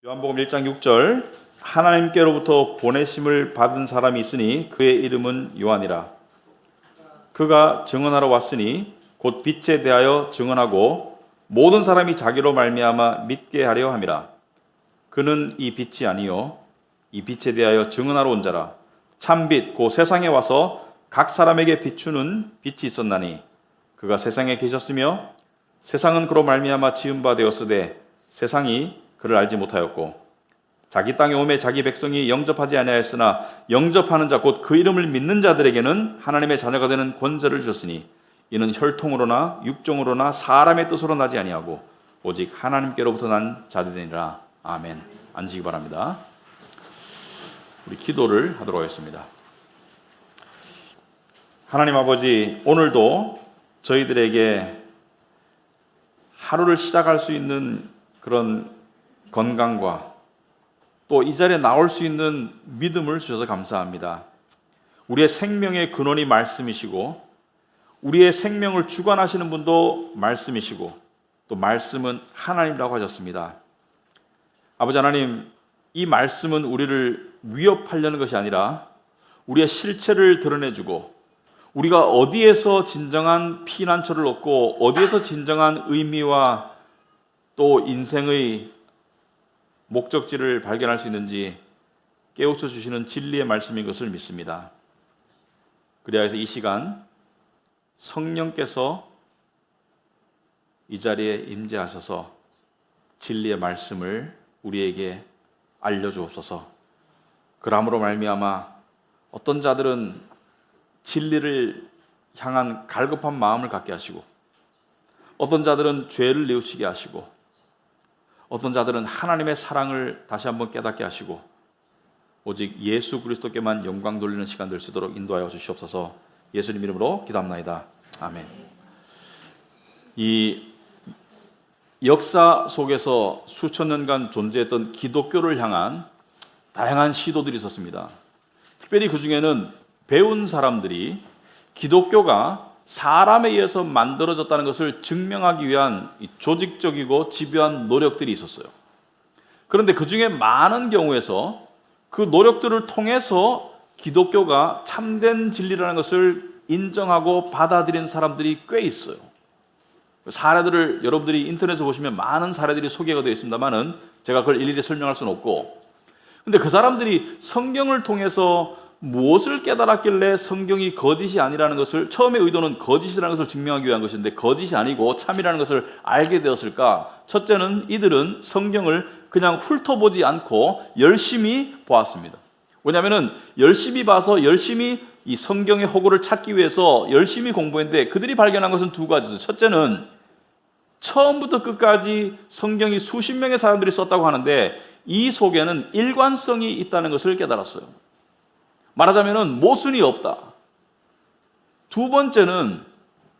요한복음 1장 6절 하나님께로부터 보내심을 받은 사람이 있으니 그의 이름은 요한이라. 그가 증언하러 왔으니 곧 빛에 대하여 증언하고 모든 사람이 자기로 말미암아 믿게 하려 함이라. 그는 이 빛이 아니요 이 빛에 대하여 증언하러 온 자라. 참빛 곧 세상에 와서 각 사람에게 비추는 빛이 있었나니 그가 세상에 계셨으며 세상은 그로 말미암아 지은 바 되었으되 세상이 그를 알지 못하였고 자기 땅에 오매 자기 백성이 영접하지 아니하였으나 영접하는 자 곧 그 이름을 믿는 자들에게는 하나님의 자녀가 되는 권세를 주셨으니 이는 혈통으로나 육정으로나 사람의 뜻으로 나지 아니하고 오직 하나님께로부터 난 자들이니라. 아멘. 앉으시기 바랍니다. 우리 기도를 하도록 하겠습니다. 하나님 아버지, 오늘도 저희들에게 하루를 시작할 수 있는 그런 건강과 또 이 자리에 나올 수 있는 믿음을 주셔서 감사합니다. 우리의 생명의 근원이 말씀이시고 우리의 생명을 주관하시는 분도 말씀이시고 또 말씀은 하나님이라고 하셨습니다. 아버지 하나님, 이 말씀은 우리를 위협하려는 것이 아니라 우리의 실체를 드러내주고 우리가 어디에서 진정한 피난처를 얻고 어디에서 진정한 의미와 또 인생의 목적지를 발견할 수 있는지 깨우쳐 주시는 진리의 말씀인 것을 믿습니다. 그래야 해서 이 시간 성령께서 이 자리에 임재하셔서 진리의 말씀을 우리에게 알려주옵소서. 그러므로 말미암아 어떤 자들은 진리를 향한 갈급한 마음을 갖게 하시고 어떤 자들은 죄를 뉘우치게 하시고 어떤 자들은 하나님의 사랑을 다시 한번 깨닫게 하시고 오직 예수 그리스도께만 영광 돌리는 시간 될 수 있도록 인도하여 주시옵소서. 예수님 이름으로 기도합나이다. 아멘. 이 역사 속에서 수천 년간 존재했던 기독교를 향한 다양한 시도들이 있었습니다. 특별히 그 중에는 배운 사람들이 기독교가 사람에 의해서 만들어졌다는 것을 증명하기 위한 조직적이고 집요한 노력들이 있었어요. 그런데 그 중에 많은 경우에서 그 노력들을 통해서 기독교가 참된 진리라는 것을 인정하고 받아들인 사람들이 꽤 있어요. 사례들을 여러분들이 인터넷에 보시면 많은 사례들이 소개가 되어 있습니다만은 제가 그걸 일일이 설명할 수는 없고, 근데 그 사람들이 성경을 통해서 무엇을 깨달았길래 성경이 거짓이 아니라는 것을, 처음에 의도는 거짓이라는 것을 증명하기 위한 것인데 거짓이 아니고 참이라는 것을 알게 되었을까? 첫째는 이들은 성경을 그냥 훑어보지 않고 열심히 보았습니다. 왜냐하면 열심히 봐서 열심히 이 성경의 허구를 찾기 위해서 열심히 공부했는데 그들이 발견한 것은 두 가지죠. 첫째는 처음부터 끝까지 성경이 수십 명의 사람들이 썼다고 하는데 이 속에는 일관성이 있다는 것을 깨달았어요. 말하자면 모순이 없다. 두 번째는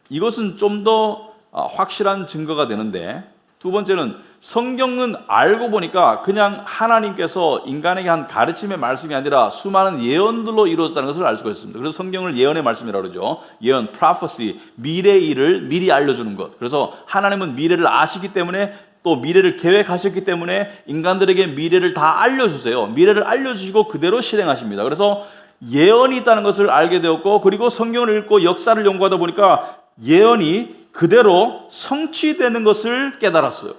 이것은 좀 더 확실한 증거가 되는데, 두 번째는 성경은 알고 보니까 그냥 하나님께서 인간에게 한 가르침의 말씀이 아니라 수많은 예언들로 이루어졌다는 것을 알 수가 있습니다. 그래서 성경을 예언의 말씀이라고 그러죠. 예언, prophecy, 미래의 일을 미리 알려주는 것. 그래서 하나님은 미래를 아시기 때문에 또 미래를 계획하셨기 때문에 인간들에게 미래를 다 알려주세요. 미래를 알려주시고 그대로 실행하십니다. 그래서 예언이 있다는 것을 알게 되었고, 그리고 성경을 읽고 역사를 연구하다 보니까 예언이 그대로 성취되는 것을 깨달았어요.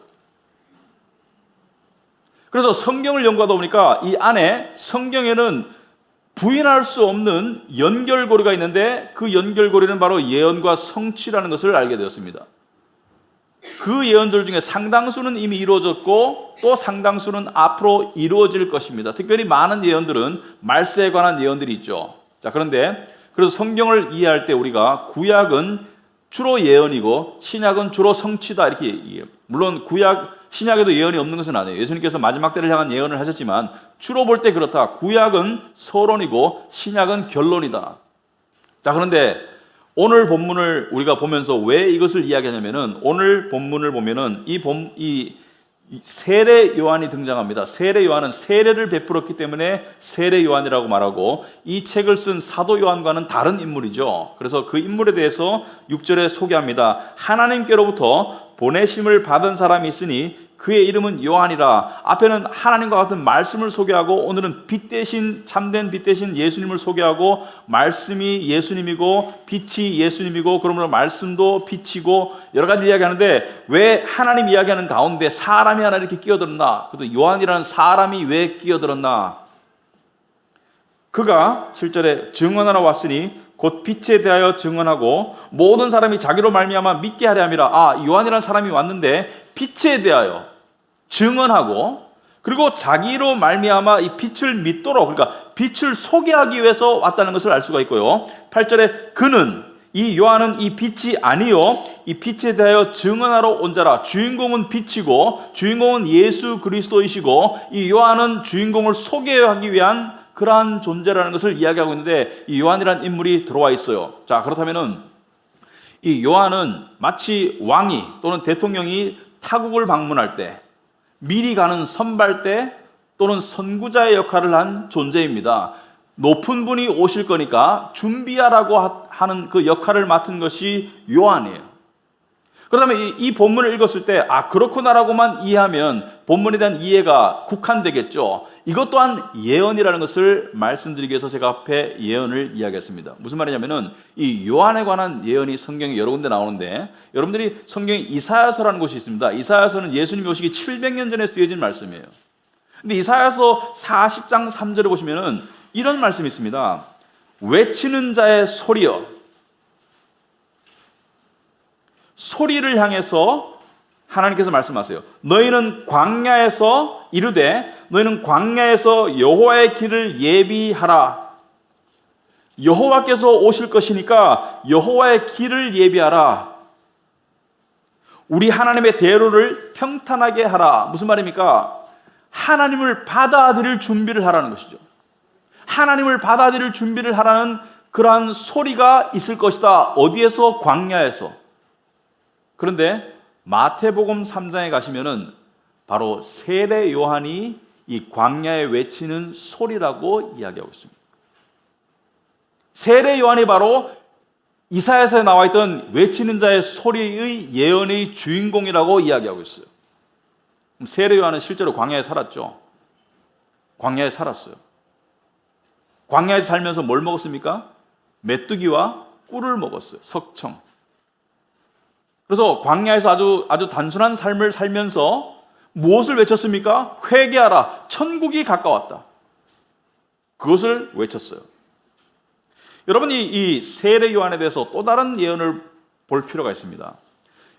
그래서 성경을 연구하다 보니까 이 안에 성경에는 부인할 수 없는 연결고리가 있는데 그 연결고리는 바로 예언과 성취라는 것을 알게 되었습니다. 그 예언들 중에 상당수는 이미 이루어졌고 또 상당수는 앞으로 이루어질 것입니다. 특별히 많은 예언들은 말세에 관한 예언들이 있죠. 자, 그런데 그래서 성경을 이해할 때 우리가 구약은 주로 예언이고 신약은 주로 성취다 이렇게 얘기해요. 물론 신약에도 예언이 없는 것은 아니에요. 예수님께서 마지막 때를 향한 예언을 하셨지만 주로 볼 때 그렇다. 구약은 서론이고 신약은 결론이다. 자, 그런데 오늘 본문을 우리가 보면서 왜 이것을 이야기하냐면은 오늘 본문을 보면은 이 세례 요한이 등장합니다. 세례 요한은 세례를 베풀었기 때문에 세례 요한이라고 말하고 이 책을 쓴 사도 요한과는 다른 인물이죠. 그래서 그 인물에 대해서 6절에 소개합니다. 하나님께로부터 보내심을 받은 사람이 있으니 그의 이름은 요한이라. 앞에는 하나님과 같은 말씀을 소개하고 오늘은 빛 대신, 참된 빛 대신 예수님을 소개하고, 말씀이 예수님이고 빛이 예수님이고 그러므로 말씀도 빛이고 여러 가지 이야기하는데, 왜 하나님 이야기하는 가운데 사람이 하나 이렇게 끼어들었나? 그것도 요한이라는 사람이 왜 끼어들었나? 그가 7절에 증언하러 왔으니 곧 빛에 대하여 증언하고 모든 사람이 자기로 말미암아 믿게 하려 함이라. 요한이라는 사람이 왔는데 빛에 대하여 증언하고, 그리고 자기로 말미암아 이 빛을 믿도록, 그러니까 빛을 소개하기 위해서 왔다는 것을 알 수가 있고요. 8절에 그는, 이 요한은 이 빛이 아니요 이 빛에 대하여 증언하러 온 자라. 주인공은 빛이고 주인공은 예수 그리스도이시고, 이 요한은 주인공을 소개하기 위한 그러한 존재라는 것을 이야기하고 있는데, 이 요한이라는 인물이 들어와 있어요. 자, 그렇다면은 이 요한은 마치 왕이 또는 대통령이 타국을 방문할 때 미리 가는 선발대 또는 선구자의 역할을 한 존재입니다. 높은 분이 오실 거니까 준비하라고 하는 그 역할을 맡은 것이 요한이에요. 그렇다면 이 본문을 읽었을 때 그렇구나라고만 이해하면 본문에 대한 이해가 국한되겠죠. 이것 또한 예언이라는 것을 말씀드리기 위해서 제가 앞에 예언을 이야기했습니다. 무슨 말이냐면은 이 요한에 관한 예언이 성경에 여러 군데 나오는데, 여러분들이 성경에 이사야서라는 곳이 있습니다. 이사야서는 예수님이 오시기 700년 전에 쓰여진 말씀이에요. 근데 이사야서 40장 3절에 보시면은 이런 말씀이 있습니다. 외치는 자의 소리여, 소리를 향해서 하나님께서 말씀하세요. 너희는 광야에서 이르되, 너희는 광야에서 여호와의 길을 예비하라. 여호와께서 오실 것이니까 여호와의 길을 예비하라. 우리 하나님의 대로를 평탄하게 하라. 무슨 말입니까? 하나님을 받아들일 준비를 하라는 것이죠. 하나님을 받아들일 준비를 하라는 그러한 소리가 있을 것이다. 어디에서? 광야에서. 그런데 마태복음 3장에 가시면은 바로 세례 요한이 이 광야에 외치는 소리라고 이야기하고 있습니다. 세례 요한이 바로 이사야서에 나와 있던 외치는 자의 소리의 예언의 주인공이라고 이야기하고 있어요. 세례 요한은 실제로 광야에 살았죠. 광야에 살았어요. 광야에서 살면서 뭘 먹었습니까? 메뚜기와 꿀을 먹었어요. 석청. 그래서 광야에서 아주 단순한 삶을 살면서 무엇을 외쳤습니까? 회개하라. 천국이 가까웠다. 그것을 외쳤어요. 여러분이 이 세례 요한에 대해서 또 다른 예언을 볼 필요가 있습니다.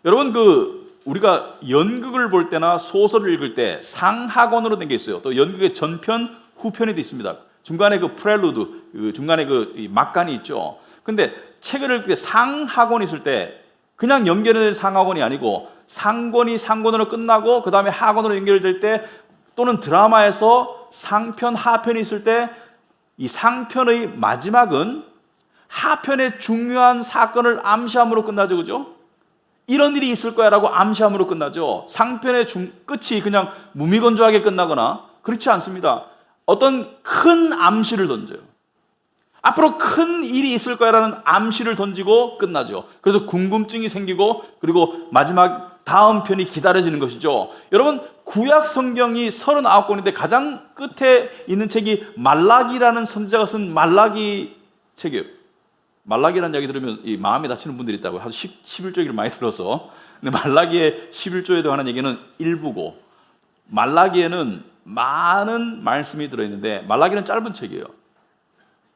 여러분, 우리가 연극을 볼 때나 소설을 읽을 때 상하권으로 된 게 있어요. 또 연극의 전편, 후편이 있습니다. 중간에 프렐루드, 중간에 막간이 있죠. 근데 책을 읽을 때 상하권이 있을 때 그냥 연결된 상하권이 아니고 상권이 상권으로 끝나고 그 다음에 하권으로 연결될 때, 또는 드라마에서 상편, 하편이 있을 때 이 상편의 마지막은 하편의 중요한 사건을 암시함으로 끝나죠. 그죠? 이런 일이 있을 거야 라고 암시함으로 끝나죠. 상편의 끝이 그냥 무미건조하게 끝나거나 그렇지 않습니다. 어떤 큰 암시를 던져요. 앞으로 큰 일이 있을 거야라는 암시를 던지고 끝나죠. 그래서 궁금증이 생기고, 그리고 마지막 다음 편이 기다려지는 것이죠. 여러분, 구약 성경이 39권인데 가장 끝에 있는 책이 말라기라는 선지자가 쓴 말라기 책이에요. 말라기라는 이야기 들으면 이 마음이 다치는 분들이 있다고. 한 11조 얘기를 많이 들어서. 근데 말라기의 11조에 관한 얘기는 일부고, 말라기에는 많은 말씀이 들어있는데, 말라기는 짧은 책이에요.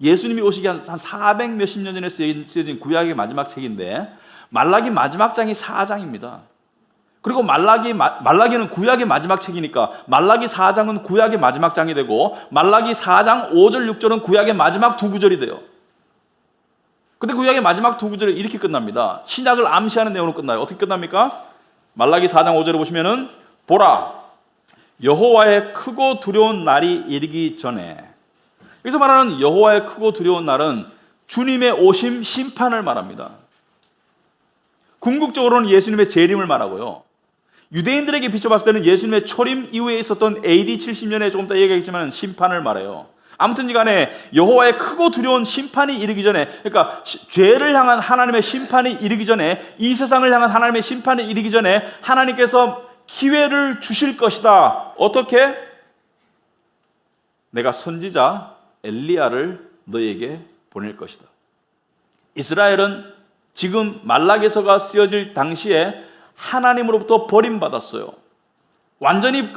예수님이 오시기 한 400 몇십 년 전에 쓰여진 구약의 마지막 책인데, 말라기 마지막 장이 4장입니다. 그리고 말라기는 구약의 마지막 책이니까 말라기 4장은 구약의 마지막 장이 되고, 말라기 4장 5절 6절은 구약의 마지막 두 구절이 돼요. 근데 구약의 마지막 두 구절이 이렇게 끝납니다. 신약을 암시하는 내용으로 끝나요. 어떻게 끝납니까? 말라기 4장 5절에 보시면은, 보라, 여호와의 크고 두려운 날이 이르기 전에. 여기서 말하는 여호와의 크고 두려운 날은 주님의 오심, 심판을 말합니다. 궁극적으로는 예수님의 재림을 말하고요. 유대인들에게 비춰봤을 때는 예수님의 초림 이후에 있었던 AD 70년에 조금 더 얘기하겠지만 심판을 말해요. 아무튼 간에 여호와의 크고 두려운 심판이 이르기 전에, 그러니까 죄를 향한 하나님의 심판이 이르기 전에, 이 세상을 향한 하나님의 심판이 이르기 전에 하나님께서 기회를 주실 것이다. 어떻게? 내가 선지자 엘리야를 너에게 보낼 것이다. 이스라엘은 지금 말라기서가 쓰여질 당시에 하나님으로부터 버림받았어요. 완전히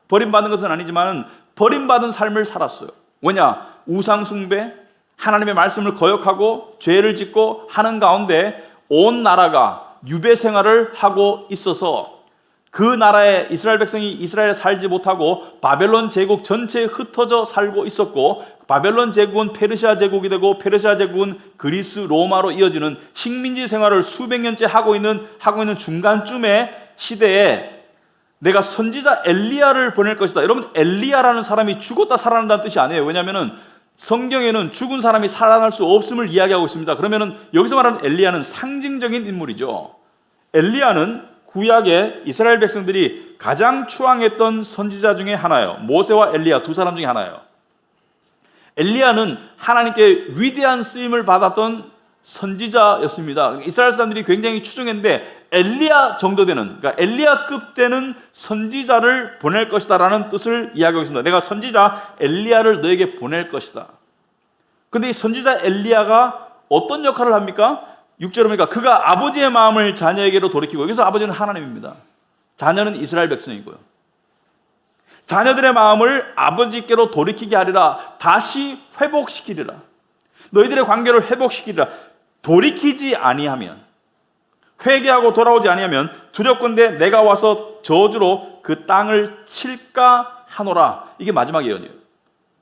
버림받은 것은 아니지만 버림받은 삶을 살았어요. 왜냐? 우상 숭배, 하나님의 말씀을 거역하고 죄를 짓고 하는 가운데 온 나라가 유배 생활을 하고 있어서 그 나라에 이스라엘 백성이 이스라엘에 살지 못하고 바벨론 제국 전체에 흩어져 살고 있었고, 바벨론 제국은 페르시아 제국이 되고 페르시아 제국은 그리스 로마로 이어지는 식민지 생활을 수백 년째 하고 있는 중간쯤의 시대에 내가 선지자 엘리야를 보낼 것이다. 여러분, 엘리야라는 사람이 죽었다 살아난다는 뜻이 아니에요. 왜냐하면 성경에는 죽은 사람이 살아날 수 없음을 이야기하고 있습니다. 그러면 여기서 말하는 엘리야는 상징적인 인물이죠. 엘리야는 구약의 이스라엘 백성들이 가장 추앙했던 선지자 중에 하나예요. 모세와 엘리야 두 사람 중에 하나예요. 엘리야는 하나님께 위대한 쓰임을 받았던 선지자였습니다. 이스라엘 사람들이 굉장히 추종했는데 엘리야 정도 되는, 그러니까 엘리야급 되는 선지자를 보낼 것이다라는 뜻을 이야기하고 있습니다. 내가 선지자 엘리야를 너에게 보낼 것이다. 그런데 이 선지자 엘리야가 어떤 역할을 합니까? 6절에 보니까 그가 아버지의 마음을 자녀에게로 돌이키고, 여기서 아버지는 하나님입니다. 자녀는 이스라엘 백성이고요. 자녀들의 마음을 아버지께로 돌이키게 하리라. 다시 회복시키리라. 너희들의 관계를 회복시키리라. 돌이키지 아니하면, 회개하고 돌아오지 아니하면 두렵건대 내가 와서 저주로 그 땅을 칠까 하노라. 이게 마지막 예언이에요.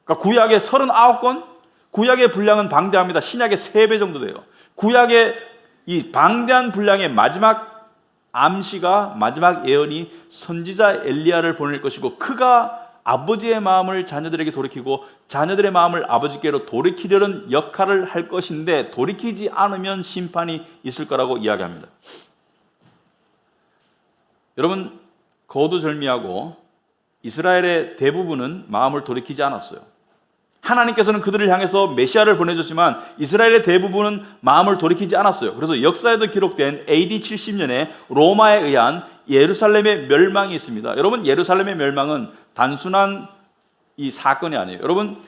그러니까 구약의 39권, 구약의 분량은 방대합니다. 신약의 3배 정도 돼요. 구약의 이 방대한 분량의 마지막 암시가, 마지막 예언이 선지자 엘리야를 보낼 것이고, 그가 아버지의 마음을 자녀들에게 돌이키고 자녀들의 마음을 아버지께로 돌이키려는 역할을 할 것인데, 돌이키지 않으면 심판이 있을 거라고 이야기합니다. 여러분, 거두절미하고 이스라엘의 대부분은 마음을 돌이키지 않았어요. 하나님께서는 그들을 향해서 메시아를 보내줬지만 이스라엘의 대부분은 마음을 돌이키지 않았어요. 그래서 역사에도 기록된 AD 70년에 로마에 의한 예루살렘의 멸망이 있습니다. 여러분, 예루살렘의 멸망은 단순한 이 사건이 아니에요. 여러분,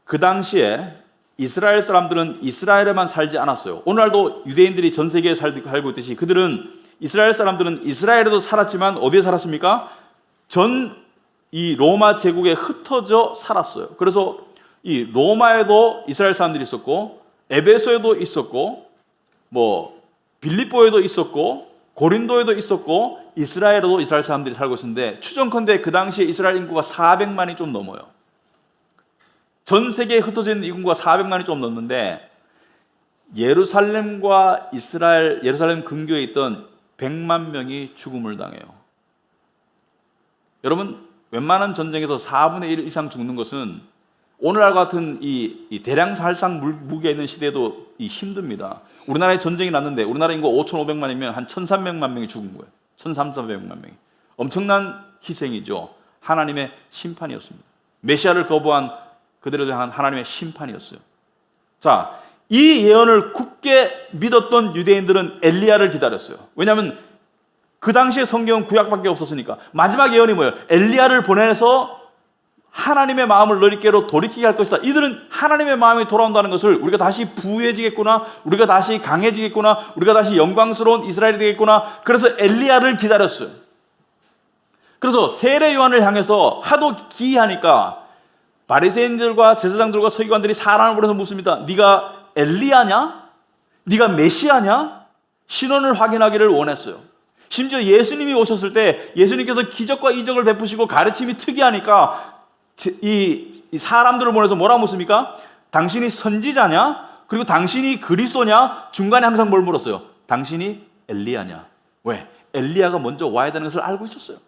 그 당시에 이스라엘 사람들은 이스라엘에만 살지 않았어요. 오늘날도 유대인들이 전 세계에 살고 있듯이 이스라엘 사람들은 이스라엘에도 살았지만 어디에 살았습니까? 이 로마 제국에 흩어져 살았어요. 그래서 이 로마에도 이스라엘 사람들이 있었고, 에베소에도 있었고, 빌립보에도 있었고, 고린도에도 있었고, 이스라엘에도 이스라엘 사람들이 살고 있었는데, 추정컨대 그 당시에 이스라엘 인구가 400만이 좀 넘어요. 전 세계에 흩어져 있는 인구가 400만이 좀 넘는데, 예루살렘 근교에 있던 100만 명이 죽음을 당해요. 여러분, 웬만한 전쟁에서 4분의 1 이상 죽는 것은 오늘날 같은 이 대량 살상 무기가 있는 시대에도 힘듭니다. 우리나라에 전쟁이 났는데 우리나라 인구 5,500만이면 한 1,300만 명이 죽은 거예요. 1,300만 명이. 엄청난 희생이죠. 하나님의 심판이었습니다. 메시아를 거부한 그들에 대한 하나님의 심판이었어요. 자, 이 예언을 굳게 믿었던 유대인들은 엘리야를 기다렸어요. 왜냐하면 그 당시에 성경은 구약밖에 없었으니까. 마지막 예언이 뭐예요? 엘리야를 보내서 하나님의 마음을 너희께로 돌이키게 할 것이다. 이들은 하나님의 마음이 돌아온다는 것을, 우리가 다시 부유해지겠구나, 우리가 다시 강해지겠구나, 우리가 다시 영광스러운 이스라엘이 되겠구나. 그래서 엘리야를 기다렸어요. 그래서 세례 요한을 향해서 하도 기이하니까 바리새인들과 제사장들과 서기관들이 사람을 보내서 묻습니다. 네가 엘리야냐? 네가 메시아냐? 신원을 확인하기를 원했어요. 심지어 예수님이 오셨을 때 예수님께서 기적과 이적을 베푸시고 가르침이 특이하니까 이 사람들을 보내서 뭐라 묻습니까? 당신이 선지자냐? 그리고 당신이 그리스도냐? 중간에 항상 뭘 물었어요? 당신이 엘리야냐? 왜? 엘리야가 먼저 와야 되는 것을 알고 있었어요.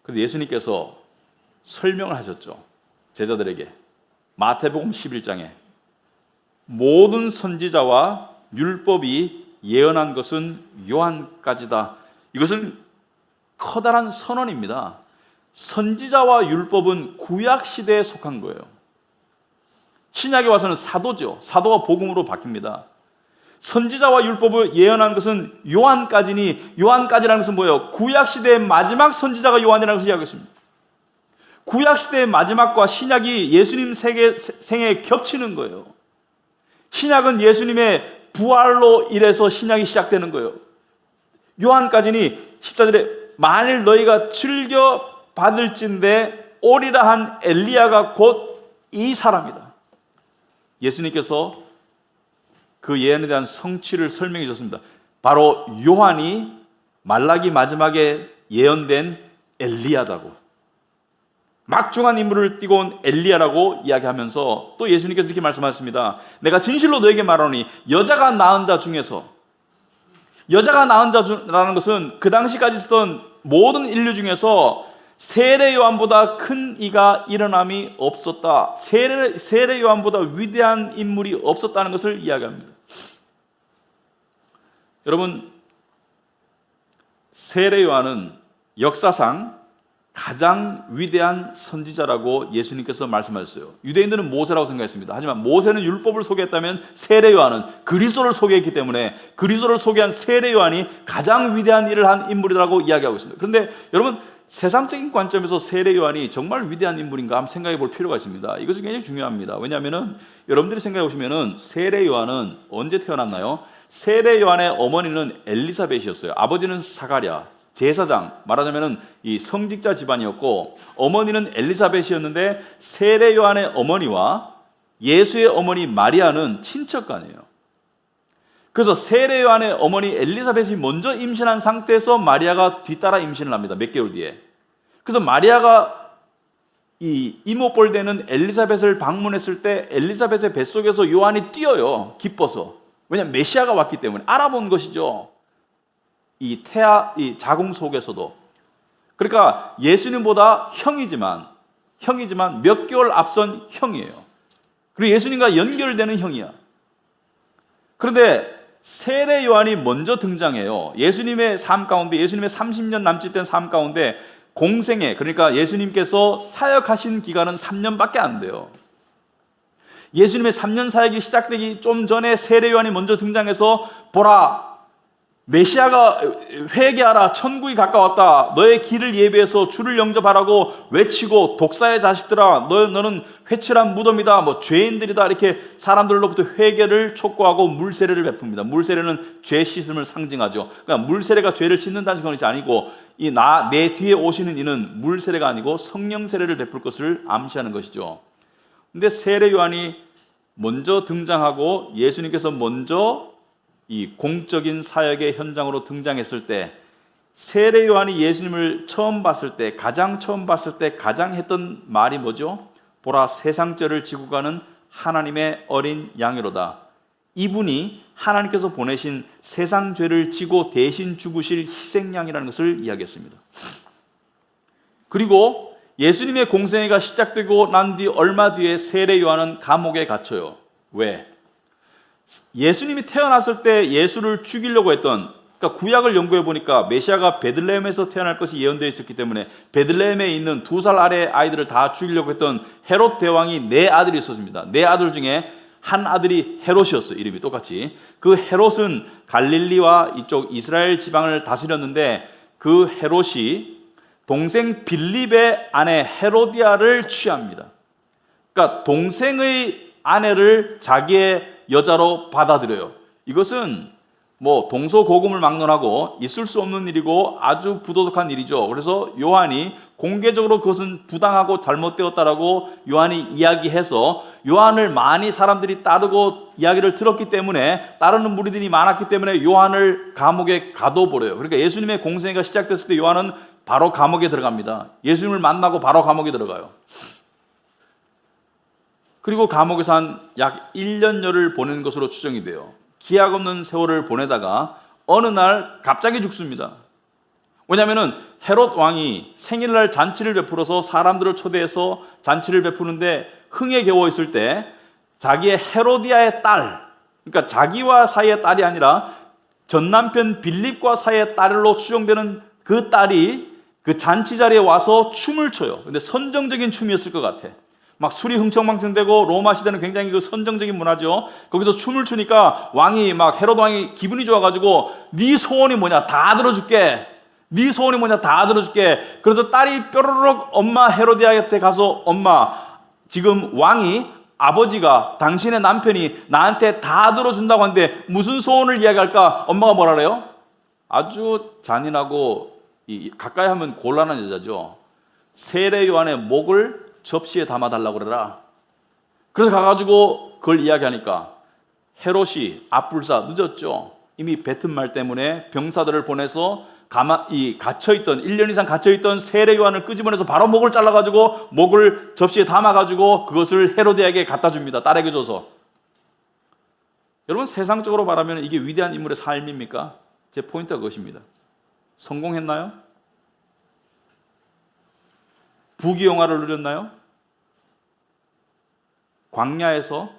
그래서 예수님께서 설명을 하셨죠. 제자들에게. 마태복음 11장에 모든 선지자와 율법이 예언한 것은 요한까지다. 이것은 커다란 선언입니다. 선지자와 율법은 구약 시대에 속한 거예요. 신약에 와서는 사도죠. 사도가 복음으로 바뀝니다. 선지자와 율법을 예언한 것은 요한까지니, 요한까지라는 것은 뭐예요? 구약시대의 마지막 선지자가 요한이라는 것을 이야기했습니다. 구약시대의 마지막과 신약이 예수님 생에 겹치는 거예요. 신약은 예수님의 부활로 인해서 신약이 시작되는 거예요. 요한까지니 14절에 만일 너희가 즐겨 받을진대 오리라 한 엘리야가 곧 이 사람이다. 예수님께서 그 예언에 대한 성취를 설명해 주셨습니다. 바로 요한이 말라기 마지막에 예언된 엘리야다고, 막중한 인물을 띠고 온 엘리야라고 이야기하면서 또 예수님께서 이렇게 말씀하셨습니다. 내가 진실로 너에게 말하노니 여자가 낳은 자 중에서, 여자가 낳은 자라는 것은 그 당시까지 있었던 모든 인류 중에서 세례 요한보다 큰 이가 일어남이 없었다. 세례 요한보다 위대한 인물이 없었다는 것을 이야기합니다. 여러분, 세례 요한은 역사상 가장 위대한 선지자라고 예수님께서 말씀하셨어요. 유대인들은 모세라고 생각했습니다. 하지만 모세는 율법을 소개했다면 세례 요한은 그리스도를 소개했기 때문에 그리스도를 소개한 세례 요한이 가장 위대한 일을 한 인물이라고 이야기하고 있습니다. 그런데 여러분, 세상적인 관점에서 세례 요한이 정말 위대한 인물인가 한번 생각해 볼 필요가 있습니다. 이것이 굉장히 중요합니다. 왜냐하면 여러분들이 생각해 보시면 세례 요한은 언제 태어났나요? 세례 요한의 어머니는 엘리사벳이었어요. 아버지는 사가랴, 제사장, 말하자면 이 성직자 집안이었고, 어머니는 엘리사벳이었는데 세례 요한의 어머니와 예수의 어머니 마리아는 친척간이에요. 그래서 세례 요한의 어머니 엘리사벳이 먼저 임신한 상태에서 마리아가 뒤따라 임신을 합니다. 몇 개월 뒤에. 그래서 마리아가 이 이모뻘 되는 엘리사벳을 방문했을 때 엘리사벳의 뱃속에서 요한이 뛰어요. 기뻐서. 왜냐하면 메시아가 왔기 때문에 알아본 것이죠. 이 자궁 속에서도. 그러니까 예수님보다 형이지만 몇 개월 앞선 형이에요. 그리고 예수님과 연결되는 형이야. 그런데 세례 요한이 먼저 등장해요. 예수님의 삶 가운데, 예수님의 30년 남짓 된 삶 가운데 공생애, 그러니까 예수님께서 사역하신 기간은 3년밖에 안 돼요. 예수님의 3년 사역이 시작되기 좀 전에 세례 요한이 먼저 등장해서 보라, 메시아가 회개하라, 천국이 가까웠다, 너의 길을 예비해서 주를 영접하라고 외치고, 독사의 자식들아 너는 회칠한 무덤이다, 뭐 죄인들이다, 이렇게 사람들로부터 회개를 촉구하고 물세례를 베풉니다. 물세례는 죄 씻음을 상징하죠. 그러니까 물세례가 죄를 씻는다는 것이 아니고 내 뒤에 오시는 이는 물세례가 아니고 성령 세례를 베풀 것을 암시하는 것이죠. 근데 세례 요한이 먼저 등장하고 예수님께서 먼저 이 공적인 사역의 현장으로 등장했을 때, 세례 요한이 예수님을 처음 봤을 때 가장 했던 말이 뭐죠? 보라, 세상 죄를 지고 가는 하나님의 어린 양이로다. 이분이 하나님께서 보내신 세상 죄를 지고 대신 죽으실 희생양이라는 것을 이야기했습니다. 그리고 예수님의 공생애가 시작되고 난 뒤 얼마 뒤에 세례 요한은 감옥에 갇혀요. 왜? 예수님이 태어났을 때 예수를 죽이려고 했던, 그러니까 구약을 연구해 보니까 메시아가 베들레헴에서 태어날 것이 예언되어 있었기 때문에 베들레헴에 있는 2살 아래 아이들을 다 죽이려고 했던 헤롯 대왕이 4아들이 있었습니다. 4아들 중에 한 아들이 헤롯이었어요. 이름이 똑같이. 그 헤롯은 갈릴리와 이쪽 이스라엘 지방을 다스렸는데, 그 헤롯이 동생 빌립의 아내 헤로디아를 취합니다. 그러니까 동생의 아내를 자기의 여자로 받아들여요. 이것은 뭐 동서고금을 막론하고 있을 수 없는 일이고 아주 부도덕한 일이죠. 그래서 요한이 공개적으로 그것은 부당하고 잘못되었다라고 요한이 이야기해서, 요한을 많이 사람들이 따르고 이야기를 들었기 때문에, 따르는 무리들이 많았기 때문에 요한을 감옥에 가둬버려요. 그러니까 예수님의 공생애가 시작됐을 때 요한은 바로 감옥에 들어갑니다. 예수님을 만나고 바로 감옥에 들어가요. 그리고 감옥에서 한 약 1년여를 보내는 것으로 추정이 돼요. 기약 없는 세월을 보내다가 어느 날 갑자기 죽습니다. 왜냐하면 헤롯 왕이 생일날 잔치를 베풀어서 사람들을 초대해서 잔치를 베푸는데 흥에 겨워 있을 때 자기의 헤로디아의 딸, 그러니까 자기와 사이의 딸이 아니라 전 남편 빌립과 사이의 딸로 추정되는 그 딸이 그 잔치 자리에 와서 춤을 춰요. 근데 선정적인 춤이었을 것 같아. 막 술이 흥청망청되고 로마 시대는 굉장히 그 선정적인 문화죠. 거기서 춤을 추니까 왕이 막 헤로드 왕이 기분이 좋아가지고 네 소원이 뭐냐 다 들어줄게. 네 소원이 뭐냐 다 들어줄게. 그래서 딸이 뾰로록 엄마 헤로디아한테 가서 엄마 지금 왕이 아버지가 당신의 남편이 나한테 다 들어준다고 하는데 무슨 소원을 이야기할까? 엄마가 뭐라 그래요? 아주 잔인하고 가까이 하면 곤란한 여자죠. 세례 요한의 목을 접시에 담아달라고 그래라. 그래서 가가지고 그걸 이야기하니까 헤롯이 앞불사 늦었죠. 이미 뱉은 말 때문에 병사들을 보내서 갇혀있던 1년 이상 갇혀있던 세례 요한을 끄집어내서 바로 목을 잘라가지고 목을 접시에 담아가지고 그것을 헤로디아에게 갖다 줍니다. 딸에게 줘서. 여러분 세상적으로 말하면 이게 위대한 인물의 삶입니까? 제 포인트가 그것입니다. 성공했나요? 부귀영화를 누렸나요? 광야에서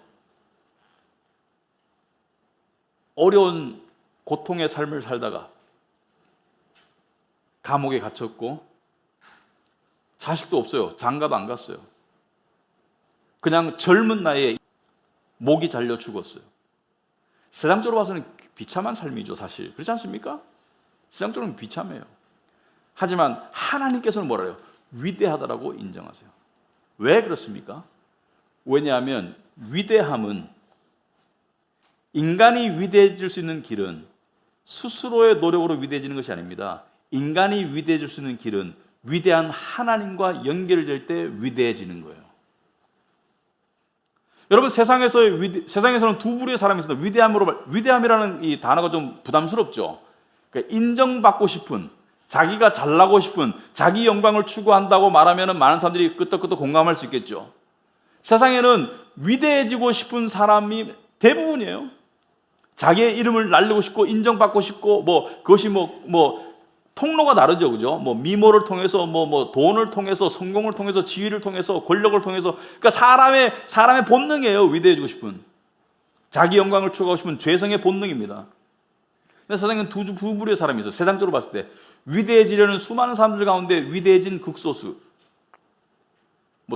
어려운 고통의 삶을 살다가 감옥에 갇혔고 자식도 없어요. 장가도 안 갔어요. 그냥 젊은 나이에 목이 잘려 죽었어요. 세상적으로 봐서는 비참한 삶이죠, 사실. 그렇지 않습니까? 세상적으로는 비참해요. 하지만 하나님께서는 뭐라 해요? 위대하다라고 인정하세요. 왜 그렇습니까? 왜냐하면 위대함은 인간이 위대해질 수 있는 길은 스스로의 노력으로 위대해지는 것이 아닙니다. 인간이 위대해질 수 있는 길은 위대한 하나님과 연결될 때 위대해지는 거예요. 여러분 세상에서는 두 부류의 사람이 있습니다. 위대함이라는 이 단어가 좀 부담스럽죠. 그러니까 인정받고 싶은, 자기가 잘나고 싶은, 자기 영광을 추구한다고 말하면 많은 사람들이 끄떡끄떡 공감할 수 있겠죠. 세상에는 위대해지고 싶은 사람이 대부분이에요. 자기의 이름을 날리고 싶고 인정받고 싶고 그것이 통로가 다르죠, 그죠? 미모를 통해서 돈을 통해서 성공을 통해서 지위를 통해서 권력을 통해서 그러니까 사람의 본능이에요. 위대해지고 싶은 자기 영광을 추구하고 싶은 죄성의 본능입니다. 근데 세상에는 두 부류의 사람이 있어요. 세상적으로 봤을 때 위대해지려는 수많은 사람들 가운데 위대해진 극소수.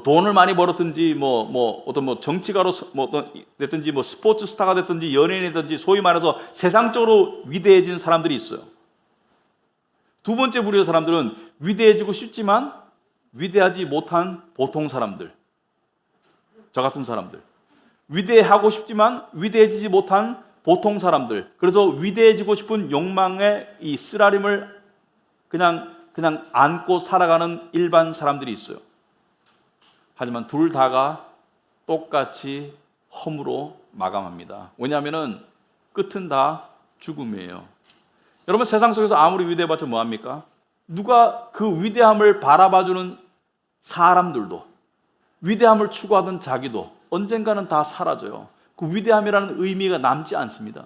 돈을 많이 벌었든지 어떤 정치가로 됐든지 스포츠 스타가 됐든지 연예인이든지 소위 말해서 세상적으로 위대해진 사람들이 있어요. 두 번째 부류의 사람들은 위대해지고 싶지만 위대하지 못한 보통 사람들. 저 같은 사람들. 위대하고 싶지만 위대해지지 못한 보통 사람들. 그래서 위대해지고 싶은 욕망의 이 쓰라림을 그냥 안고 살아가는 일반 사람들이 있어요. 하지만 둘 다가 똑같이 허무로 마감합니다. 왜냐하면 끝은 다 죽음이에요. 여러분 세상 속에서 아무리 위대해봤자 뭐합니까? 누가 그 위대함을 바라봐주는 사람들도 위대함을 추구하던 자기도 언젠가는 다 사라져요. 그 위대함이라는 의미가 남지 않습니다.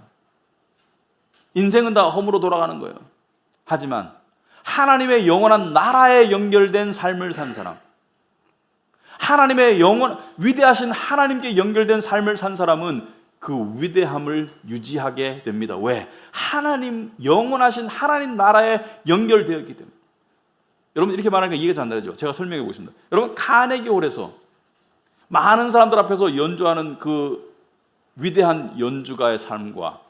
인생은 다 허무로 돌아가는 거예요. 하지만 하나님의 영원한 나라에 연결된 삶을 산 사람, 하나님의 위대하신 하나님께 연결된 삶을 산 사람은 그 위대함을 유지하게 됩니다. 왜? 영원하신 하나님 나라에 연결되었기 때문에. 여러분 이렇게 말하니까 이해가 잘 안 되죠? 제가 설명해 보겠습니다. 여러분 카네기 홀에서 많은 사람들 앞에서 연주하는 그 위대한 연주가의 삶과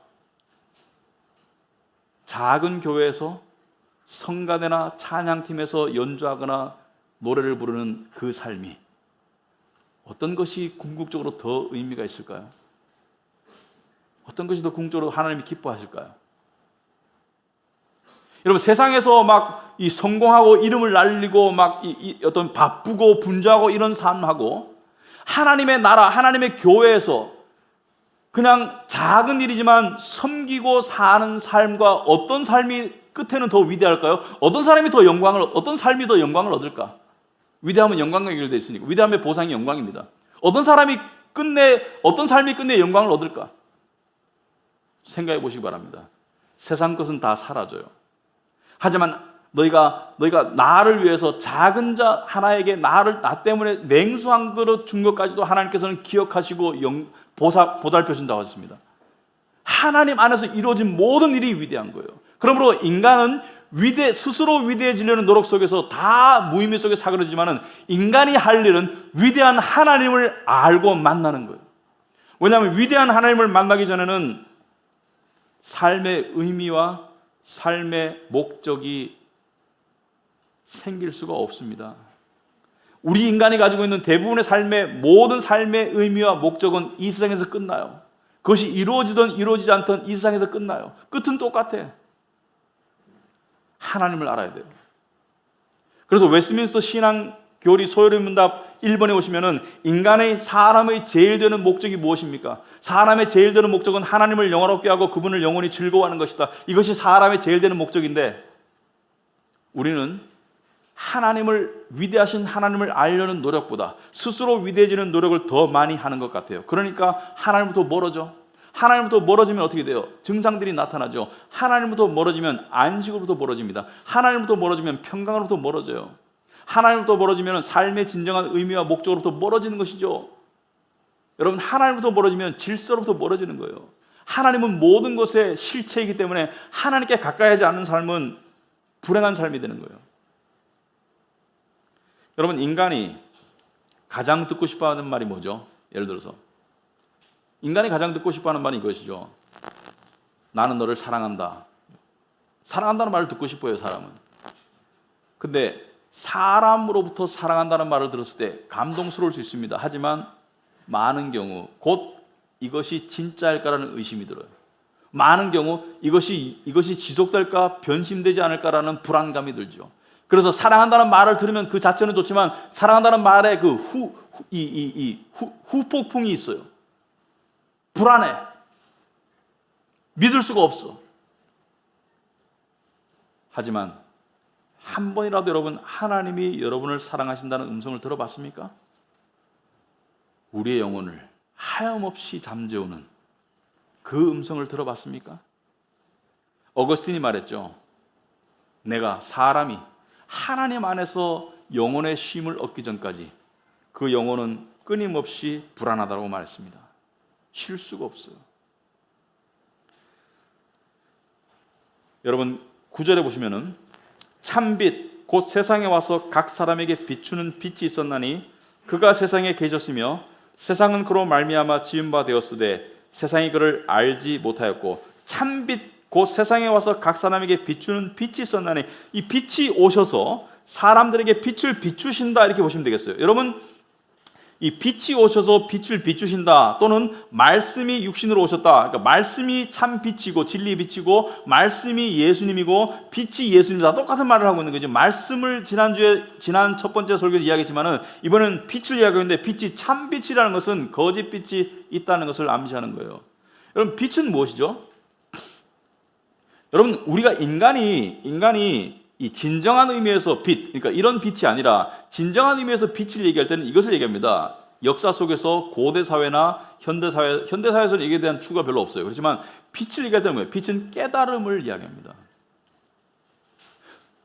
작은 교회에서 성가대나 찬양팀에서 연주하거나 노래를 부르는 그 삶이 어떤 것이 궁극적으로 더 의미가 있을까요? 어떤 것이 더 궁극적으로 하나님이 기뻐하실까요? 여러분 세상에서 막 이 성공하고 이름을 날리고 막 어떤 바쁘고 분주하고 이런 삶하고 하나님의 나라, 하나님의 교회에서 그냥 작은 일이지만 섬기고 사는 삶과 어떤 삶이 끝에는 더 위대할까요? 어떤 삶이 더 영광을 얻을까? 위대함은 영광과 연결되어 있으니까 위대함의 보상이 영광입니다. 어떤 삶이 끝내 영광을 얻을까? 생각해 보시기 바랍니다. 세상 것은 다 사라져요. 하지만 너희가 나를 위해서 작은 자 하나에게 나 때문에 냉수 한 그릇 준 것까지도 하나님께서는 기억하시고 보살펴 준다고 하셨습니다. 하나님 안에서 이루어진 모든 일이 위대한 거예요. 그러므로 인간은 스스로 위대해지려는 노력 속에서 다 무의미 속에 사그러지만은 인간이 할 일은 위대한 하나님을 알고 만나는 거예요. 왜냐하면 위대한 하나님을 만나기 전에는 삶의 의미와 삶의 목적이 생길 수가 없습니다. 우리 인간이 가지고 있는 대부분의 모든 삶의 의미와 목적은 이 세상에서 끝나요. 그것이 이루어지든 이루어지지 않든 이 세상에서 끝나요. 끝은 똑같아. 하나님을 알아야 돼요. 그래서 웨스트민스터 신앙교리 소요리 문답 1번에 오시면은 사람의 제일 되는 목적이 무엇입니까? 사람의 제일 되는 목적은 하나님을 영원롭게 하고 그분을 영원히 즐거워하는 것이다. 이것이 사람의 제일 되는 목적인데 우리는 위대하신 하나님을 알려는 노력보다 스스로 위대해지는 노력을 더 많이 하는 것 같아요. 그러니까 하나님부터 멀어져. 하나님부터 멀어지면 어떻게 돼요? 증상들이 나타나죠. 하나님부터 멀어지면 안식으로부터 멀어집니다. 하나님부터 멀어지면 평강으로부터 멀어져요. 하나님부터 멀어지면 삶의 진정한 의미와 목적으로부터 멀어지는 것이죠. 여러분, 하나님부터 멀어지면 질서로부터 멀어지는 거예요. 하나님은 모든 것의 실체이기 때문에 하나님께 가까이 하지 않는 삶은 불행한 삶이 되는 거예요. 여러분, 인간이 가장 듣고 싶어하는 말이 뭐죠? 예를 들어서 인간이 가장 듣고 싶어하는 말이 이것이죠. 나는 너를 사랑한다. 사랑한다는 말을 듣고 싶어요, 사람은. 근데 사람으로부터 사랑한다는 말을 들었을 때 감동스러울 수 있습니다. 하지만 많은 경우 곧 이것이 진짜일까라는 의심이 들어요. 많은 경우 이것이 지속될까, 변심되지 않을까라는 불안감이 들죠. 그래서 사랑한다는 말을 들으면 그 자체는 좋지만 사랑한다는 말에 그 후폭풍이 있어요. 불안해. 믿을 수가 없어. 하지만 한 번이라도 여러분 하나님이 여러분을 사랑하신다는 음성을 들어봤습니까? 우리의 영혼을 하염없이 잠재우는 그 음성을 들어봤습니까? 어거스틴이 말했죠. 사람이 하나님 안에서 영혼의 쉼을 얻기 전까지 그 영혼은 끊임없이 불안하다고 말했습니다. 쉴 수가 없어요. 여러분 9절에 보시면은 참빛 곧 세상에 와서 각 사람에게 비추는 빛이 있었나니 그가 세상에 계셨으며 세상은 그로 말미암아 지은 바 되었으되 세상이 그를 알지 못하였고 참빛 곧 세상에 와서 각 사람에게 비추는 빛이 있었나니 이 빛이 오셔서 사람들에게 빛을 비추신다 이렇게 보시면 되겠어요. 여러분 이 빛이 오셔서 빛을 비추신다 또는 말씀이 육신으로 오셨다. 그러니까 말씀이 참 빛이고 진리 빛이고 말씀이 예수님이고 빛이 예수님이다. 똑같은 말을 하고 있는 거죠. 말씀을 지난 첫 번째 설교에서 이야기했지만은 이번에는 빛을 이야기하고 있는데 빛이 참 빛이라는 것은 거짓 빛이 있다는 것을 암시하는 거예요. 여러분 빛은 무엇이죠? 여러분 우리가 인간이 이 진정한 의미에서 빛, 그러니까 이런 빛이 아니라 진정한 의미에서 빛을 얘기할 때는 이것을 얘기합니다. 역사 속에서 고대 사회나 현대사회에서는 이에 대한 추구가 별로 없어요. 그렇지만 빛을 얘기할 때는 뭐예요? 빛은 깨달음을 이야기합니다.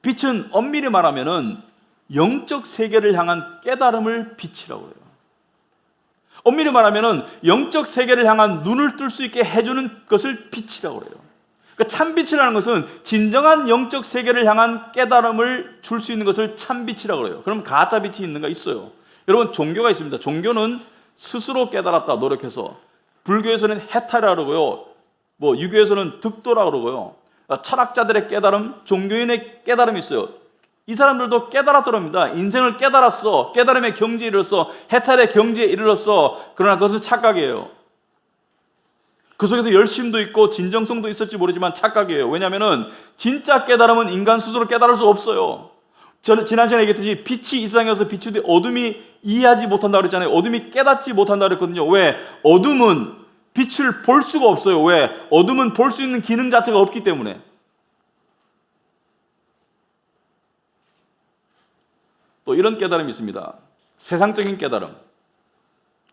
빛은 엄밀히 말하면은 영적 세계를 향한 깨달음을 빛이라고 해요. 엄밀히 말하면은 영적 세계를 향한 눈을 뜰 수 있게 해주는 것을 빛이라고 해요. 그러니까 참빛이라는 것은 진정한 영적 세계를 향한 깨달음을 줄 수 있는 것을 참빛이라고 해요. 그럼 가짜 빛이 있는가? 있어요. 여러분 종교가 있습니다. 종교는 스스로 깨달았다 노력해서. 불교에서는 해탈이라고 그러고요. 유교에서는 득도라고 그러고요. 철학자들의 깨달음, 종교인의 깨달음이 있어요. 이 사람들도 깨달았더랍니다. 인생을 깨달았어. 깨달음의 경지에 이르렀어. 해탈의 경지에 이르렀어. 그러나 그것은 착각이에요. 그 속에서 열심도 있고 진정성도 있을지 모르지만 착각이에요. 왜냐하면 진짜 깨달음은 인간 스스로 깨달을 수 없어요. 저는 지난 시간에 얘기했듯이 빛이 이 세상에서 비추되 어둠이 이해하지 못한다고 그랬잖아요. 어둠이 깨닫지 못한다고 그랬거든요. 왜? 어둠은 빛을 볼 수가 없어요. 왜? 어둠은 볼 수 있는 기능 자체가 없기 때문에. 또 이런 깨달음이 있습니다. 세상적인 깨달음.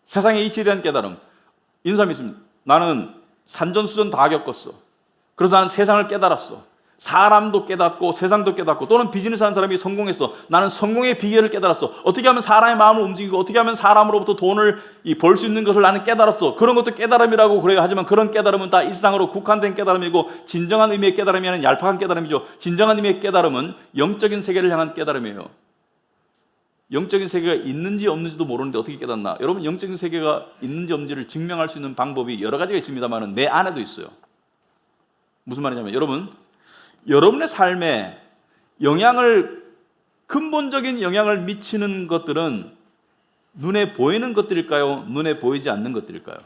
세상의 이치에 대한 깨달음. 이런 사람이 있습니다. 나는 산전수전 다 겪었어. 그래서 나는 세상을 깨달았어. 사람도 깨닫고 세상도 깨닫고, 또는 비즈니스 하는 사람이 성공했어. 나는 성공의 비결을 깨달았어. 어떻게 하면 사람의 마음을 움직이고 어떻게 하면 사람으로부터 돈을 벌 수 있는 것을 나는 깨달았어. 그런 것도 깨달음이라고 그래요. 하지만 그런 깨달음은 다 이 세상으로 국한된 깨달음이고, 진정한 의미의 깨달음이 아니라 얄팍한 깨달음이죠. 진정한 의미의 깨달음은 영적인 세계를 향한 깨달음이에요. 영적인 세계가 있는지 없는지도 모르는데 어떻게 깨닫나? 여러분, 영적인 세계가 있는지 없는지를 증명할 수 있는 방법이 여러 가지가 있습니다만 내 안에도 있어요. 무슨 말이냐면, 여러분의 삶에 근본적인 영향을 미치는 것들은 눈에 보이는 것들일까요? 눈에 보이지 않는 것들일까요?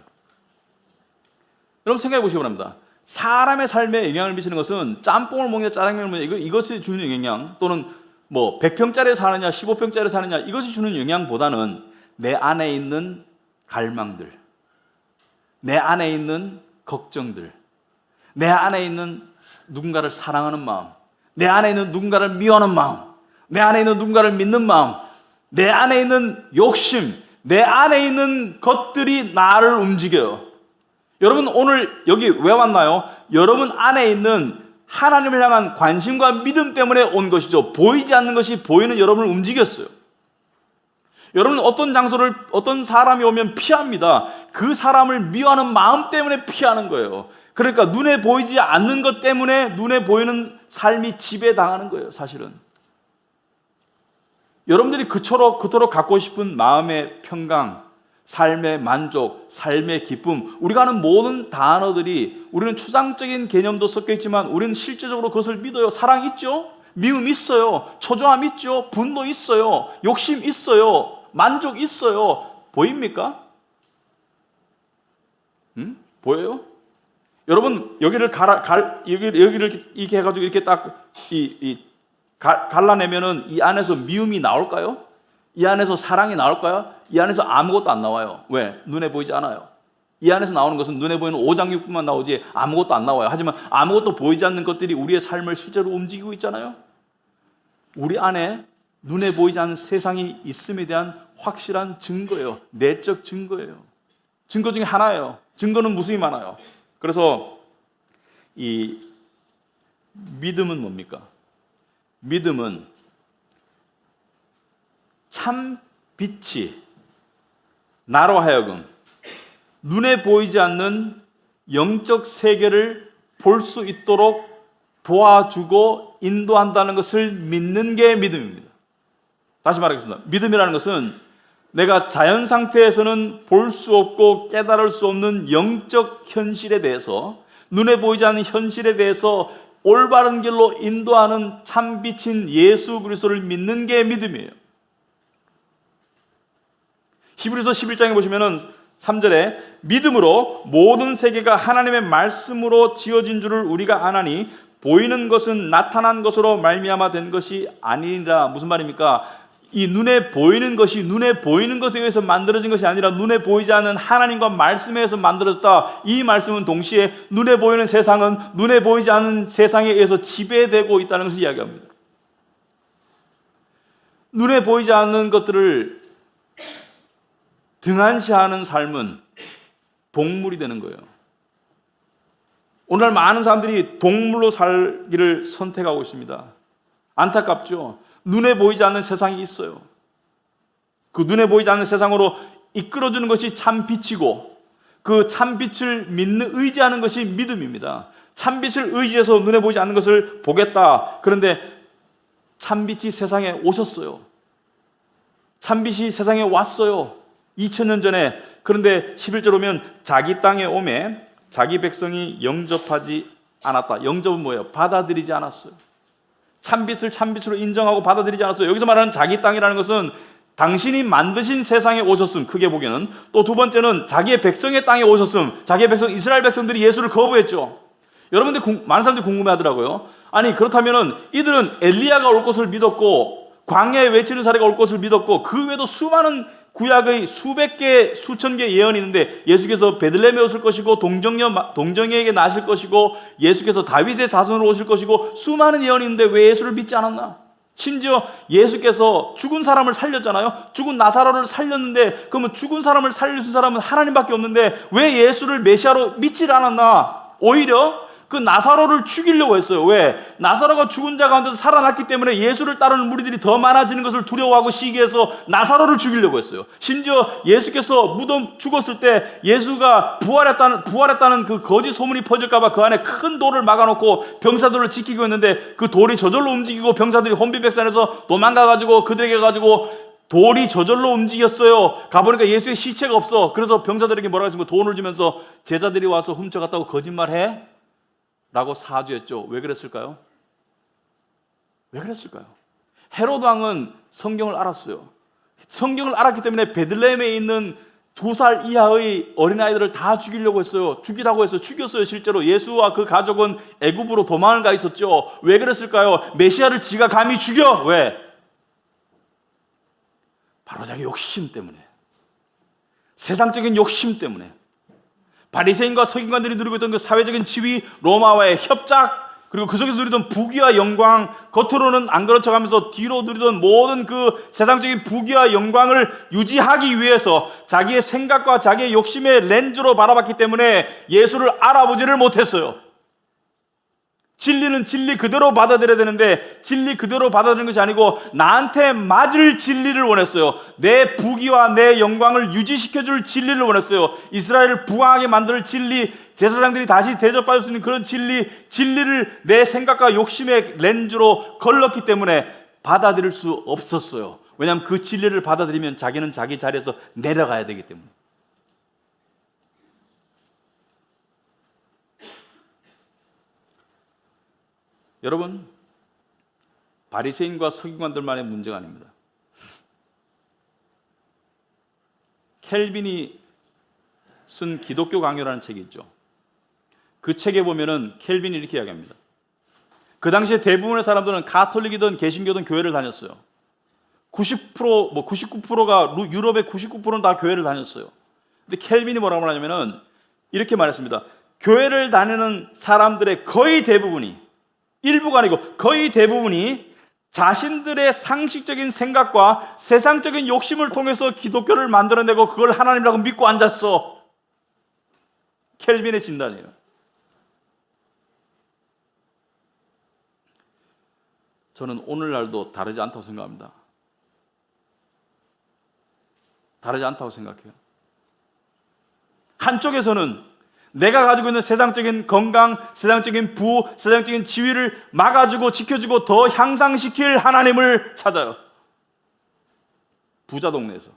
여러분 생각해 보시기 바랍니다. 사람의 삶에 영향을 미치는 것은 짬뽕을 먹냐 짜장면을 먹냐 이것이 주는 영향, 또는 100평짜리 사느냐 15평짜리 사느냐 이것이 주는 영향보다는 내 안에 있는 갈망들, 내 안에 있는 걱정들, 내 안에 있는 누군가를 사랑하는 마음, 내 안에 있는 누군가를 미워하는 마음, 내 안에 있는 누군가를 믿는 마음, 내 안에 있는 욕심, 내 안에 있는 것들이 나를 움직여요. 여러분 오늘 여기 왜 왔나요? 여러분 안에 있는 하나님을 향한 관심과 믿음 때문에 온 것이죠. 보이지 않는 것이 보이는 여러분을 움직였어요. 여러분 어떤 사람이 오면 피합니다. 그 사람을 미워하는 마음 때문에 피하는 거예요. 그러니까 눈에 보이지 않는 것 때문에 눈에 보이는 삶이 지배당하는 거예요, 사실은. 여러분들이 그토록 갖고 싶은 마음의 평강, 삶의 만족, 삶의 기쁨, 우리가 하는 모든 단어들이, 우리는 추상적인 개념도 섞여 있지만 우리는 실제적으로 그것을 믿어요. 사랑 있죠? 미움 있어요. 초조함 있죠? 분노 있어요. 욕심 있어요. 만족 있어요. 보입니까? 보여요? 여러분 여기를 여기를 이렇게 해가지고 이렇게 딱 갈라내면은 이 안에서 미움이 나올까요? 이 안에서 사랑이 나올까요? 이 안에서 아무것도 안 나와요. 왜? 눈에 보이지 않아요. 이 안에서 나오는 것은 눈에 보이는 오장육부만 나오지 아무것도 안 나와요. 하지만 아무것도 보이지 않는 것들이 우리의 삶을 실제로 움직이고 있잖아요. 우리 안에 눈에 보이지 않는 세상이 있음에 대한 확실한 증거예요. 내적 증거예요. 증거 중에 하나예요. 증거는 무수히 많아요. 그래서 이 믿음은 뭡니까? 믿음은 참 빛이 나로 하여금 눈에 보이지 않는 영적 세계를 볼 수 있도록 도와주고 인도한다는 것을 믿는 게 믿음입니다. 다시 말하겠습니다. 믿음이라는 것은 내가 자연 상태에서는 볼 수 없고 깨달을 수 없는 영적 현실에 대해서, 눈에 보이지 않는 현실에 대해서 올바른 길로 인도하는 참빛인 예수 그리스도를 믿는 게 믿음이에요. 히브리서 11장에 보시면은 3절에 믿음으로 모든 세계가 하나님의 말씀으로 지어진 줄을 우리가 아나니 보이는 것은 나타난 것으로 말미암아 된 것이 아니라. 무슨 말입니까? 이 눈에 보이는 것이 눈에 보이는 것에 의해서 만들어진 것이 아니라 눈에 보이지 않는 하나님과 말씀에 의해서 만들어졌다. 이 말씀은 동시에 눈에 보이는 세상은 눈에 보이지 않는 세상에 의해서 지배되고 있다는 것을 이야기합니다. 눈에 보이지 않는 것들을 등한시하는 삶은 동물이 되는 거예요. 오늘날 많은 사람들이 동물로 살기를 선택하고 있습니다. 안타깝죠. 눈에 보이지 않는 세상이 있어요. 그 눈에 보이지 않는 세상으로 이끌어주는 것이 참빛이고, 그 참빛을 의지하는 것이 믿음입니다. 참빛을 의지해서 눈에 보이지 않는 것을 보겠다. 그런데 참빛이 세상에 오셨어요. 참빛이 세상에 왔어요. 2000년 전에. 그런데 11절 오면 자기 땅에 오매 자기 백성이 영접하지 않았다. 영접은 뭐예요? 받아들이지 않았어요. 참빛을 참빛으로 인정하고 받아들이지 않았어요. 여기서 말하는 자기 땅이라는 것은 당신이 만드신 세상에 오셨음, 크게 보기에는. 또 두 번째는 자기의 백성의 땅에 오셨음. 자기의 백성 이스라엘 백성들이 예수를 거부했죠. 여러분들 많은 사람들이 궁금해하더라고요. 아니 그렇다면은 이들은 엘리야가 올 것을 믿었고, 광야에 외치는 사례가 올 것을 믿었고, 그 외에도 수많은 구약의 수백 개, 수천 개 예언이 있는데, 예수께서 베들레헴에 오실 것이고 동정녀에게 나실 것이고 예수께서 다윗의 자손으로 오실 것이고 수많은 예언이 있는데 왜 예수를 믿지 않았나? 심지어 예수께서 죽은 사람을 살렸잖아요. 죽은 나사로를 살렸는데, 그러면 죽은 사람을 살릴 수 있는 사람은 하나님밖에 없는데 왜 예수를 메시아로 믿지 않았나? 오히려 그 나사로를 죽이려고 했어요. 왜? 나사로가 죽은 자 가운데서 살아났기 때문에 예수를 따르는 무리들이 더 많아지는 것을 두려워하고 시기해서 나사로를 죽이려고 했어요. 심지어 예수께서 무덤 죽었을 때 예수가 부활했다는 그 거짓 소문이 퍼질까 봐 그 안에 큰 돌을 막아놓고 병사들을 지키고 있는데 그 돌이 저절로 움직이고 병사들이 혼비백산해서 도망가가지고 그들에게 가지고 돌이 저절로 움직였어요. 가보니까 예수의 시체가 없어. 그래서 병사들에게 뭐라고 했습니까? 돈을 주면서 제자들이 와서 훔쳐갔다고 거짓말해? 라고 사죄했죠. 왜 그랬을까요? 왜 그랬을까요? 헤롯 왕은 성경을 알았어요. 성경을 알았기 때문에 베들레헴에 있는 2살 이하의 어린아이들을 다 죽이려고 했어요. 죽이라고 해서 죽였어요. 실제로 예수와 그 가족은 애굽으로 도망을 가 있었죠. 왜 그랬을까요? 메시아를 지가 감히 죽여? 왜? 바로 자기 욕심 때문에, 세상적인 욕심 때문에, 바리새인과 서기관들이 누리고 있던 그 사회적인 지위, 로마와의 협작, 그리고 그 속에서 누리던 부귀와 영광, 겉으로는 안 그런 척하면서 뒤로 누리던 모든 그 세상적인 부귀와 영광을 유지하기 위해서 자기의 생각과 자기의 욕심의 렌즈로 바라봤기 때문에 예수를 알아보지를 못했어요. 진리는 진리 그대로 받아들여야 되는데 진리 그대로 받아들이는 것이 아니고 나한테 맞을 진리를 원했어요. 내 부귀와 내 영광을 유지시켜줄 진리를 원했어요. 이스라엘을 부강하게 만들 진리, 제사장들이 다시 대접받을 수 있는 그런 진리를 내 생각과 욕심의 렌즈로 걸렀기 때문에 받아들일 수 없었어요. 왜냐하면 그 진리를 받아들이면 자기는 자기 자리에서 내려가야 되기 때문에. 여러분, 바리새인과 서기관들만의 문제가 아닙니다. 켈빈이 쓴 기독교 강요라는 책이 있죠. 그 책에 보면은 켈빈이 이렇게 이야기합니다. 그 당시에 대부분의 사람들은 가톨릭이든 개신교든 교회를 다녔어요. 99%가 유럽의 99%는 다 교회를 다녔어요. 근데 켈빈이 뭐라고 하냐면은 이렇게 말했습니다. 교회를 다니는 사람들의 거의 대부분이, 일부가 아니고 거의 대부분이 자신들의 상식적인 생각과 세상적인 욕심을 통해서 기독교를 만들어내고 그걸 하나님이라고 믿고 앉았어. 켈빈의 진단이에요. 저는 오늘날도 다르지 않다고 생각합니다. 다르지 않다고 생각해요. 한쪽에서는 내가 가지고 있는 세상적인 건강, 세상적인 부, 세상적인 지위를 막아주고 지켜주고 더 향상시킬 하나님을 찾아요. 부자 동네에서.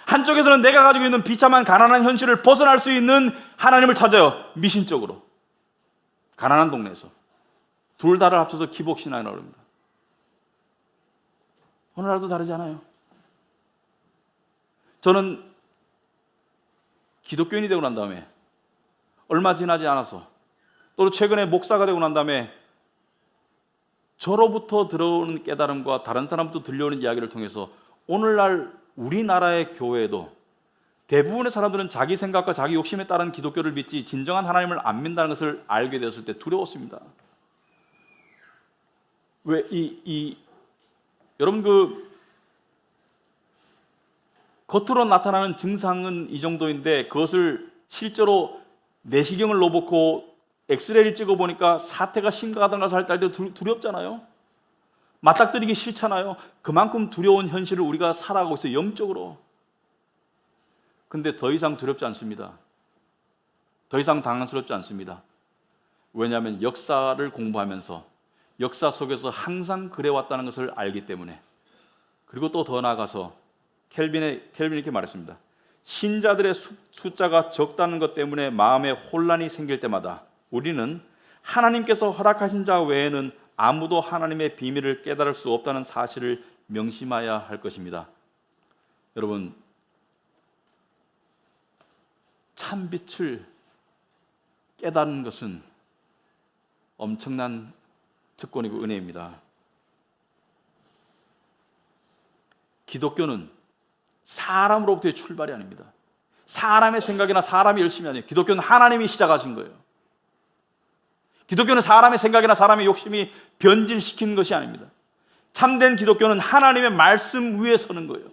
한쪽에서는 내가 가지고 있는 비참한 가난한 현실을 벗어날 수 있는 하나님을 찾아요. 미신적으로. 가난한 동네에서. 둘 다를 합쳐서 기복신앙이라고 합니다. 오늘날도 다르지 않아요. 저는 기독교인이 되고 난 다음에 얼마 지나지 않아서 또 최근에 목사가 되고 난 다음에 저로부터 들어오는 깨달음과 다른 사람부터 들려오는 이야기를 통해서 오늘날 우리나라의 교회에도 대부분의 사람들은 자기 생각과 자기 욕심에 따른 기독교를 믿지 진정한 하나님을 안 믿는다는 것을 알게 되었을 때 두려웠습니다. 왜 여러분 겉으로 나타나는 증상은 이 정도인데 그것을 실제로 내시경을 넣어보고 엑스레이를 찍어보니까 사태가 심각하다는 것을 할 때 두렵잖아요. 맞닥뜨리기 싫잖아요. 그만큼 두려운 현실을 우리가 살아가고 있어요. 영적으로. 근데 더 이상 두렵지 않습니다. 더 이상 당황스럽지 않습니다. 왜냐하면 역사를 공부하면서 역사 속에서 항상 그래왔다는 것을 알기 때문에. 그리고 또 더 나아가서 켈빈이 이렇게 말했습니다. 신자들의 숫자가 적다는 것 때문에 마음에 혼란이 생길 때마다 우리는 하나님께서 허락하신 자 외에는 아무도 하나님의 비밀을 깨달을 수 없다는 사실을 명심해야 할 것입니다. 여러분, 참빛을 깨닫는 것은 엄청난 특권이고 은혜입니다. 기독교는 사람으로부터의 출발이 아닙니다. 사람의 생각이나 사람의 열심이 아니에요. 기독교는 하나님이 시작하신 거예요. 기독교는 사람의 생각이나 사람의 욕심이 변질시키는 것이 아닙니다. 참된 기독교는 하나님의 말씀 위에 서는 거예요.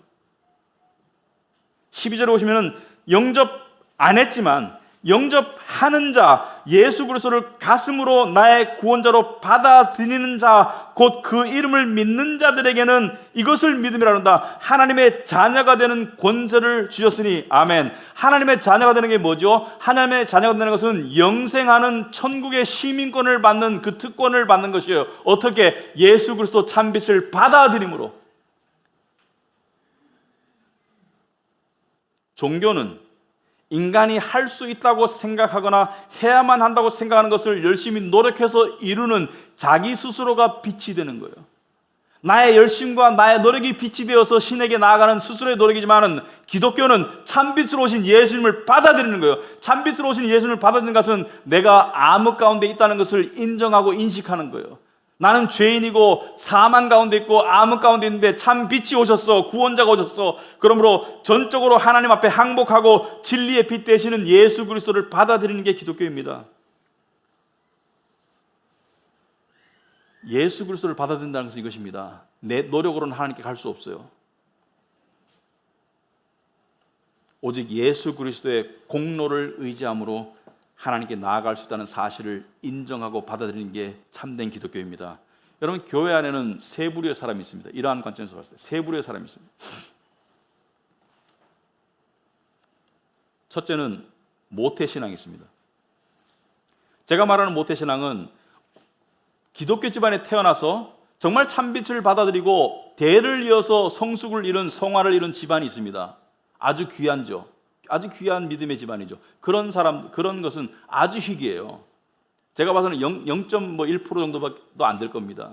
12절에 보시면 영접 안 했지만 영접하는 자, 예수 그리스도를 가슴으로 나의 구원자로 받아들이는 자, 곧 그 이름을 믿는 자들에게는 이것을 믿음이라 한다. 하나님의 자녀가 되는 권세를 주셨으니 아멘. 하나님의 자녀가 되는 게 뭐죠? 하나님의 자녀가 되는 것은 영생하는 천국의 시민권을 받는 그 특권을 받는 것이에요. 어떻게? 예수 그리스도 참빛을 받아들임으로. 종교는 인간이 할 수 있다고 생각하거나 해야만 한다고 생각하는 것을 열심히 노력해서 이루는 자기 스스로가 빛이 되는 거예요. 나의 열심과 나의 노력이 빛이 되어서 신에게 나아가는 스스로의 노력이지만 기독교는 참빛으로 오신 예수님을 받아들이는 거예요. 참빛으로 오신 예수님을 받아들이는 것은 내가 암흑 가운데 있다는 것을 인정하고 인식하는 거예요. 나는 죄인이고 사망 가운데 있고 암흑 가운데 있는데 참 빛이 오셨어. 구원자가 오셨어. 그러므로 전적으로 하나님 앞에 항복하고 진리의 빛 되시는 예수 그리스도를 받아들이는 게 기독교입니다. 예수 그리스도를 받아들인다는 것은 이것입니다. 내 노력으로는 하나님께 갈 수 없어요. 오직 예수 그리스도의 공로를 의지함으로 하나님께 나아갈 수 있다는 사실을 인정하고 받아들이는 게 참된 기독교입니다. 여러분, 교회 안에는 세 부류의 사람이 있습니다. 이러한 관점에서 봤을 때 세 부류의 사람이 있습니다. 첫째는 모태신앙이 있습니다. 제가 말하는 모태신앙은 기독교 집안에 태어나서 정말 참빛을 받아들이고 대를 이어서 성숙을 이룬 성화를 이룬 집안이 있습니다. 아주 귀한죠. 아주 귀한 믿음의 집안이죠. 그런 것은 아주 희귀해요. 제가 봐서는 0.1% 정도도 안 될 겁니다.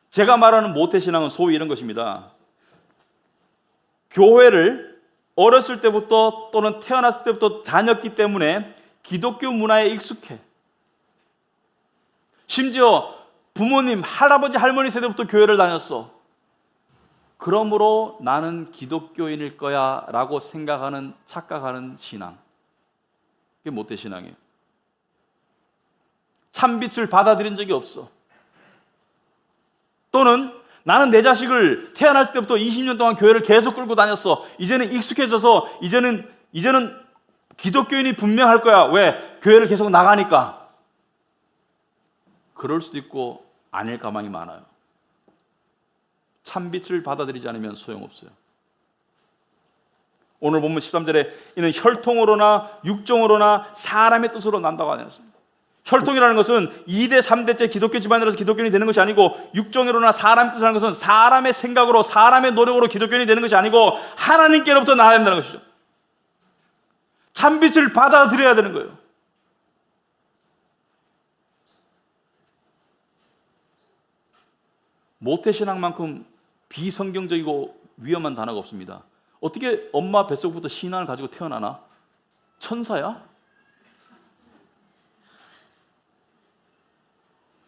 제가 말하는 모태신앙은 소위 이런 것입니다. 교회를 어렸을 때부터 또는 태어났을 때부터 다녔기 때문에 기독교 문화에 익숙해. 심지어 부모님, 할아버지, 할머니 세대부터 교회를 다녔어. 그러므로 나는 기독교인일 거야 라고 생각하는, 착각하는 신앙. 그게 모태신앙이에요. 참빛을 받아들인 적이 없어. 또는 나는 내 자식을 태어났을 때부터 20년 동안 교회를 계속 끌고 다녔어. 이제는 익숙해져서 이제는 기독교인이 분명할 거야. 왜? 교회를 계속 나가니까. 그럴 수도 있고 아닐 가망이 많아요. 참빛을 받아들이지 않으면 소용없어요. 오늘 본문 13절에 이는 혈통으로나 육정으로나 사람의 뜻으로 난다고 하셨습니다. 혈통이라는 것은 2대 3대째 기독교 집안으로서 기독교인이 되는 것이 아니고, 육정으로나 사람의 뜻이라는 것은 사람의 생각으로 사람의 노력으로 기독교인이 되는 것이 아니고 하나님께로부터 나아야 된다는 것이죠. 참빛을 받아들여야 되는 거예요. 모태신앙만큼 비성경적이고 위험한 단어가 없습니다. 어떻게 엄마 뱃속부터 신앙을 가지고 태어나나? 천사야?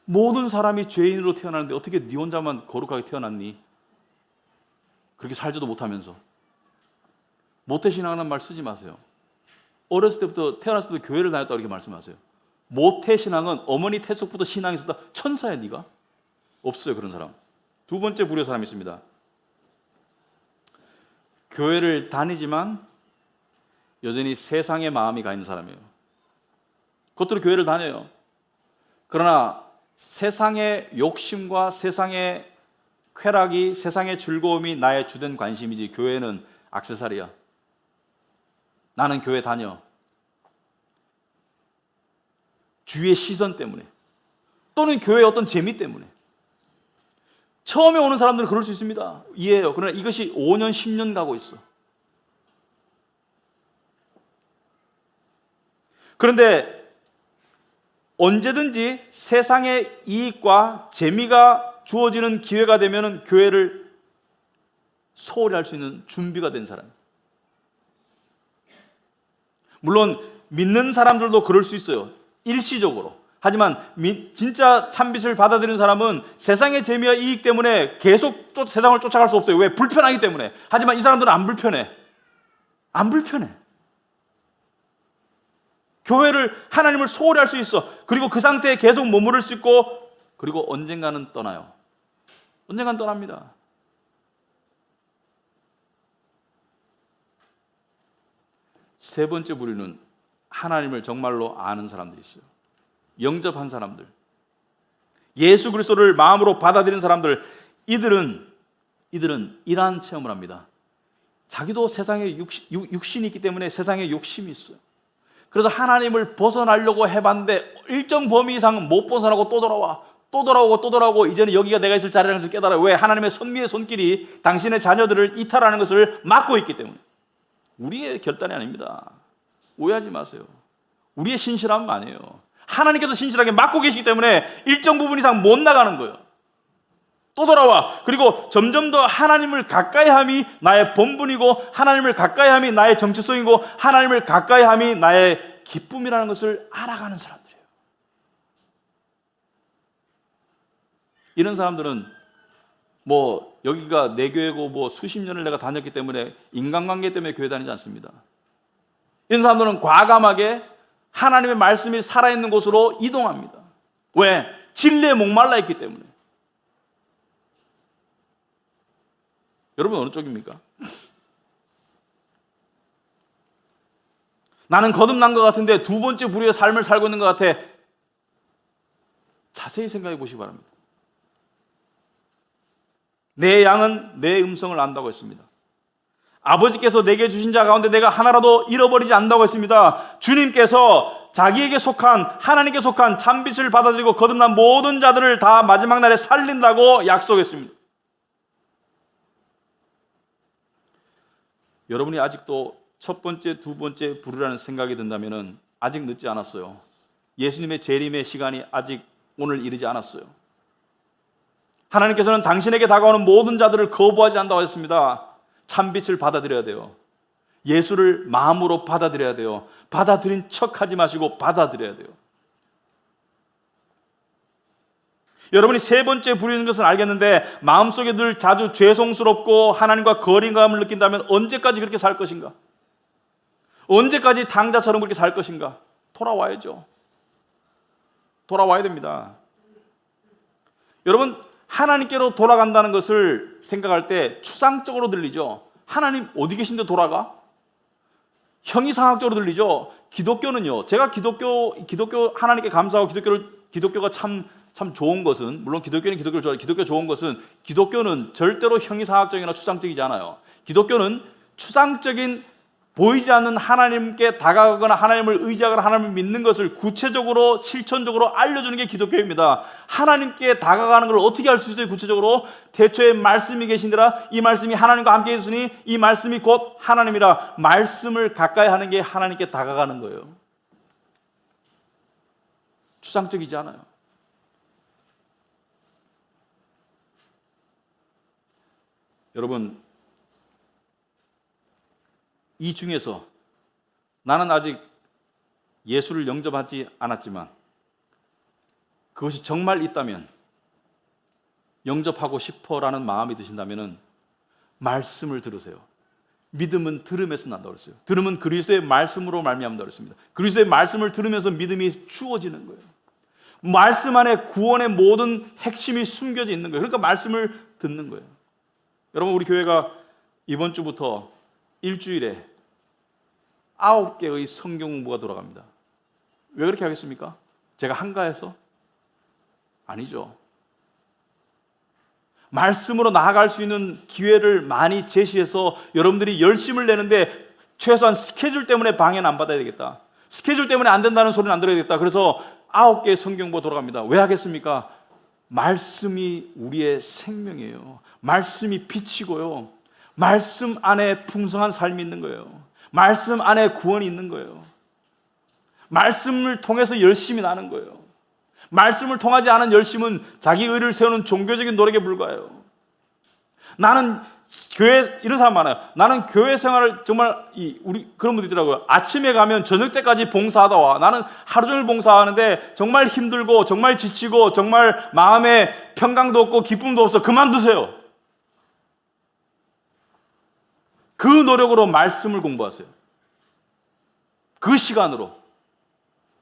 모든 사람이 죄인으로 태어나는데 어떻게 네 혼자만 거룩하게 태어났니? 그렇게 살지도 못하면서. 모태신앙이라는 말 쓰지 마세요. 어렸을 때부터, 태어났을 때부터 교회를 다녔다고 이렇게 말씀하세요. 모태신앙은 어머니 태속부터 신앙이 있었다. 천사야 네가? 없어요, 그런 사람. 두 번째 부류의 사람이 있습니다. 교회를 다니지만 여전히 세상의 마음이 가 있는 사람이에요. 겉으로 교회를 다녀요. 그러나 세상의 욕심과 세상의 쾌락이, 세상의 즐거움이 나의 주된 관심이지 교회는 액세서리야. 나는 교회 다녀. 주위의 시선 때문에, 또는 교회의 어떤 재미 때문에. 처음에 오는 사람들은 그럴 수 있습니다. 이해해요. 그러나 이것이 5년, 10년 가고 있어. 그런데 언제든지 세상의 이익과 재미가 주어지는 기회가 되면 교회를 소홀히 할 수 있는 준비가 된 사람. 물론 믿는 사람들도 그럴 수 있어요. 일시적으로. 하지만 진짜 참빛을 받아들이는 사람은 세상의 재미와 이익 때문에 계속 세상을 쫓아갈 수 없어요. 왜? 불편하기 때문에. 하지만 이 사람들은 안 불편해. 안 불편해. 교회를, 하나님을 소홀히 할 수 있어. 그리고 그 상태에 계속 머무를 수 있고, 그리고 언젠가는 떠나요. 언젠가는 떠납니다. 세 번째 부류는 하나님을 정말로 아는 사람들이 있어요. 영접한 사람들, 예수 그리스도를 마음으로 받아들이는 사람들, 이들은 이러한 체험을 합니다. 자기도 세상에 육신이 있기 때문에 세상에 욕심이 있어요. 그래서 하나님을 벗어나려고 해봤는데 일정 범위 이상은 못 벗어나고 또 돌아오고 이제는 여기가 내가 있을 자리라는 것을 깨달아요. 왜? 하나님의 선미의 손길이 당신의 자녀들을 이탈하는 것을 막고 있기 때문에. 우리의 결단이 아닙니다. 오해하지 마세요. 우리의 신실함은 아니에요. 하나님께서 신실하게 막고 계시기 때문에 일정 부분 이상 못 나가는 거예요. 또 돌아와. 그리고 점점 더 하나님을 가까이함이 나의 본분이고, 하나님을 가까이함이 나의 정체성이고, 하나님을 가까이함이 나의 기쁨이라는 것을 알아가는 사람들이에요. 이런 사람들은 여기가 내 교회고 수십 년을 내가 다녔기 때문에, 인간관계 때문에 교회 다니지 않습니다. 이런 사람들은 과감하게 하나님의 말씀이 살아있는 곳으로 이동합니다. 왜? 진리에 목말라 있기 때문에. 여러분 어느 쪽입니까? 나는 거듭난 것 같은데 두 번째 부류의 삶을 살고 있는 것 같아. 자세히 생각해 보시기 바랍니다. 내 양은 내 음성을 안다고 했습니다. 아버지께서 내게 주신 자 가운데 내가 하나라도 잃어버리지 않는다고 했습니다. 주님께서 자기에게 속한, 하나님께 속한 참빛을 받아들이고 거듭난 모든 자들을 다 마지막 날에 살린다고 약속했습니다. 여러분이 아직도 첫 번째, 두 번째 부르라는 생각이 든다면 아직 늦지 않았어요. 예수님의 재림의 시간이 아직 오늘 이르지 않았어요. 하나님께서는 당신에게 다가오는 모든 자들을 거부하지 않는다고 했습니다. 참빛을 받아들여야 돼요. 예수를 마음으로 받아들여야 돼요. 받아들인 척하지 마시고 받아들여야 돼요. 여러분이 세 번째 부르는 것은 알겠는데 마음속에 늘 자주 죄송스럽고 하나님과 거리감을 느낀다면 언제까지 그렇게 살 것인가? 언제까지 당자처럼 그렇게 살 것인가? 돌아와야죠. 돌아와야 됩니다. 여러분, 하나님께로 돌아간다는 것을 생각할 때 추상적으로 들리죠. 하나님 어디 계신데 돌아가? 형이상학적으로 들리죠. 기독교는요, 제가 기독교 하나님께 감사하고 기독교가 참 좋은 것은, 물론 기독교는 기독교를 좋아해요. 기독교 좋은 것은, 기독교는 절대로 형이상학적이나 추상적이지 않아요. 기독교는 추상적인 보이지 않는 하나님께 다가가거나 하나님을 의지하거나 하나님을 믿는 것을 구체적으로 실천적으로 알려주는 게 기독교입니다. 하나님께 다가가는 걸 어떻게 할 수 있어요? 구체적으로 태초에 말씀이 계신더라. 이 말씀이 하나님과 함께 있으니 이 말씀이 곧 하나님이라. 말씀을 가까이 하는 게 하나님께 다가가는 거예요. 추상적이지 않아요. 여러분, 이 중에서 나는 아직 예수를 영접하지 않았지만 그것이 정말 있다면, 영접하고 싶어라는 마음이 드신다면 말씀을 들으세요. 믿음은 들음에서 난다고 그랬어요. 들음은 그리스도의 말씀으로 말미암는다고 그랬습니다. 그리스도의 말씀을 들으면서 믿음이 주어지는 거예요. 말씀 안에 구원의 모든 핵심이 숨겨져 있는 거예요. 그러니까 말씀을 듣는 거예요. 여러분, 우리 교회가 이번 주부터 일주일에 9개의 성경 공부가 돌아갑니다. 왜 그렇게 하겠습니까? 제가 한가해서? 아니죠. 말씀으로 나아갈 수 있는 기회를 많이 제시해서 여러분들이 열심을 내는데 최소한 스케줄 때문에 방해는 안 받아야 되겠다. 스케줄 때문에 안 된다는 소리는 안 들어야 되겠다. 그래서 9개의 성경 공부가 돌아갑니다. 왜 하겠습니까? 말씀이 우리의 생명이에요. 말씀이 빛이고요. 말씀 안에 풍성한 삶이 있는 거예요. 말씀 안에 구원이 있는 거예요. 말씀을 통해서 열심이 나는 거예요. 말씀을 통하지 않은 열심은 자기 의를 세우는 종교적인 노력에 불과해요. 나는 교회, 이런 사람 많아요. 나는 교회 생활을 정말, 우리 그런 분들 있더라고요. 아침에 가면 저녁 때까지 봉사하다 와. 나는 하루 종일 봉사하는데 정말 힘들고 정말 지치고 정말 마음에 평강도 없고 기쁨도 없어. 그만두세요. 그 노력으로 말씀을 공부하세요. 그 시간으로.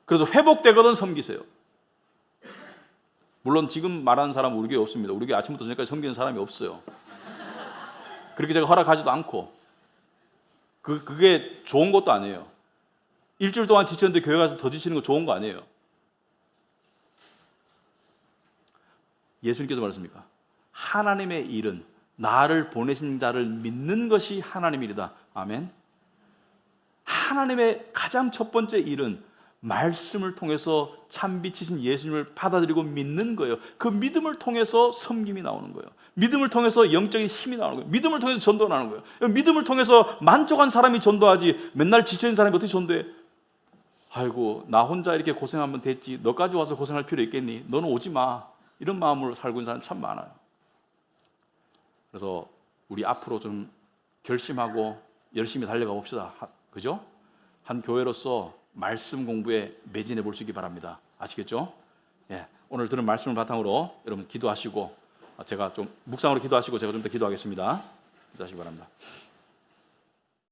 그래서 회복되거든 섬기세요. 물론 지금 말하는 사람은 우리 교회 없습니다. 우리 교회 아침부터 저녁까지 섬기는 사람이 없어요. 그렇게 제가 허락하지도 않고. 그게 좋은 것도 아니에요. 일주일 동안 지쳤는데 교회 가서 더 지치는 거 좋은 거 아니에요. 예수님께서 말했습니까? 하나님의 일은 나를 보내신 자를 믿는 것이 하나님의 일이다. 아멘. 하나님의 가장 첫 번째 일은 말씀을 통해서 참빛이신 예수님을 받아들이고 믿는 거예요. 그 믿음을 통해서 섬김이 나오는 거예요. 믿음을 통해서 영적인 힘이 나오는 거예요. 믿음을 통해서 전도가 나오는 거예요. 믿음을 통해서 만족한 사람이 전도하지 맨날 지쳐있는 사람이 어떻게 전도해? 아이고 나 혼자 이렇게 고생하면 됐지 너까지 와서 고생할 필요 있겠니? 너는 오지 마. 이런 마음으로 살고 있는 사람 참 많아요. 그래서 우리 앞으로 좀 결심하고 열심히 달려가 봅시다. 그죠? 한 교회로서 말씀 공부에 매진해 볼 수 있기 바랍니다. 아시겠죠? 예, 오늘 들은 말씀을 바탕으로 여러분 기도하시고 제가 좀 묵상으로 기도하시고 제가 좀 더 기도하겠습니다. 기도하시기 바랍니다.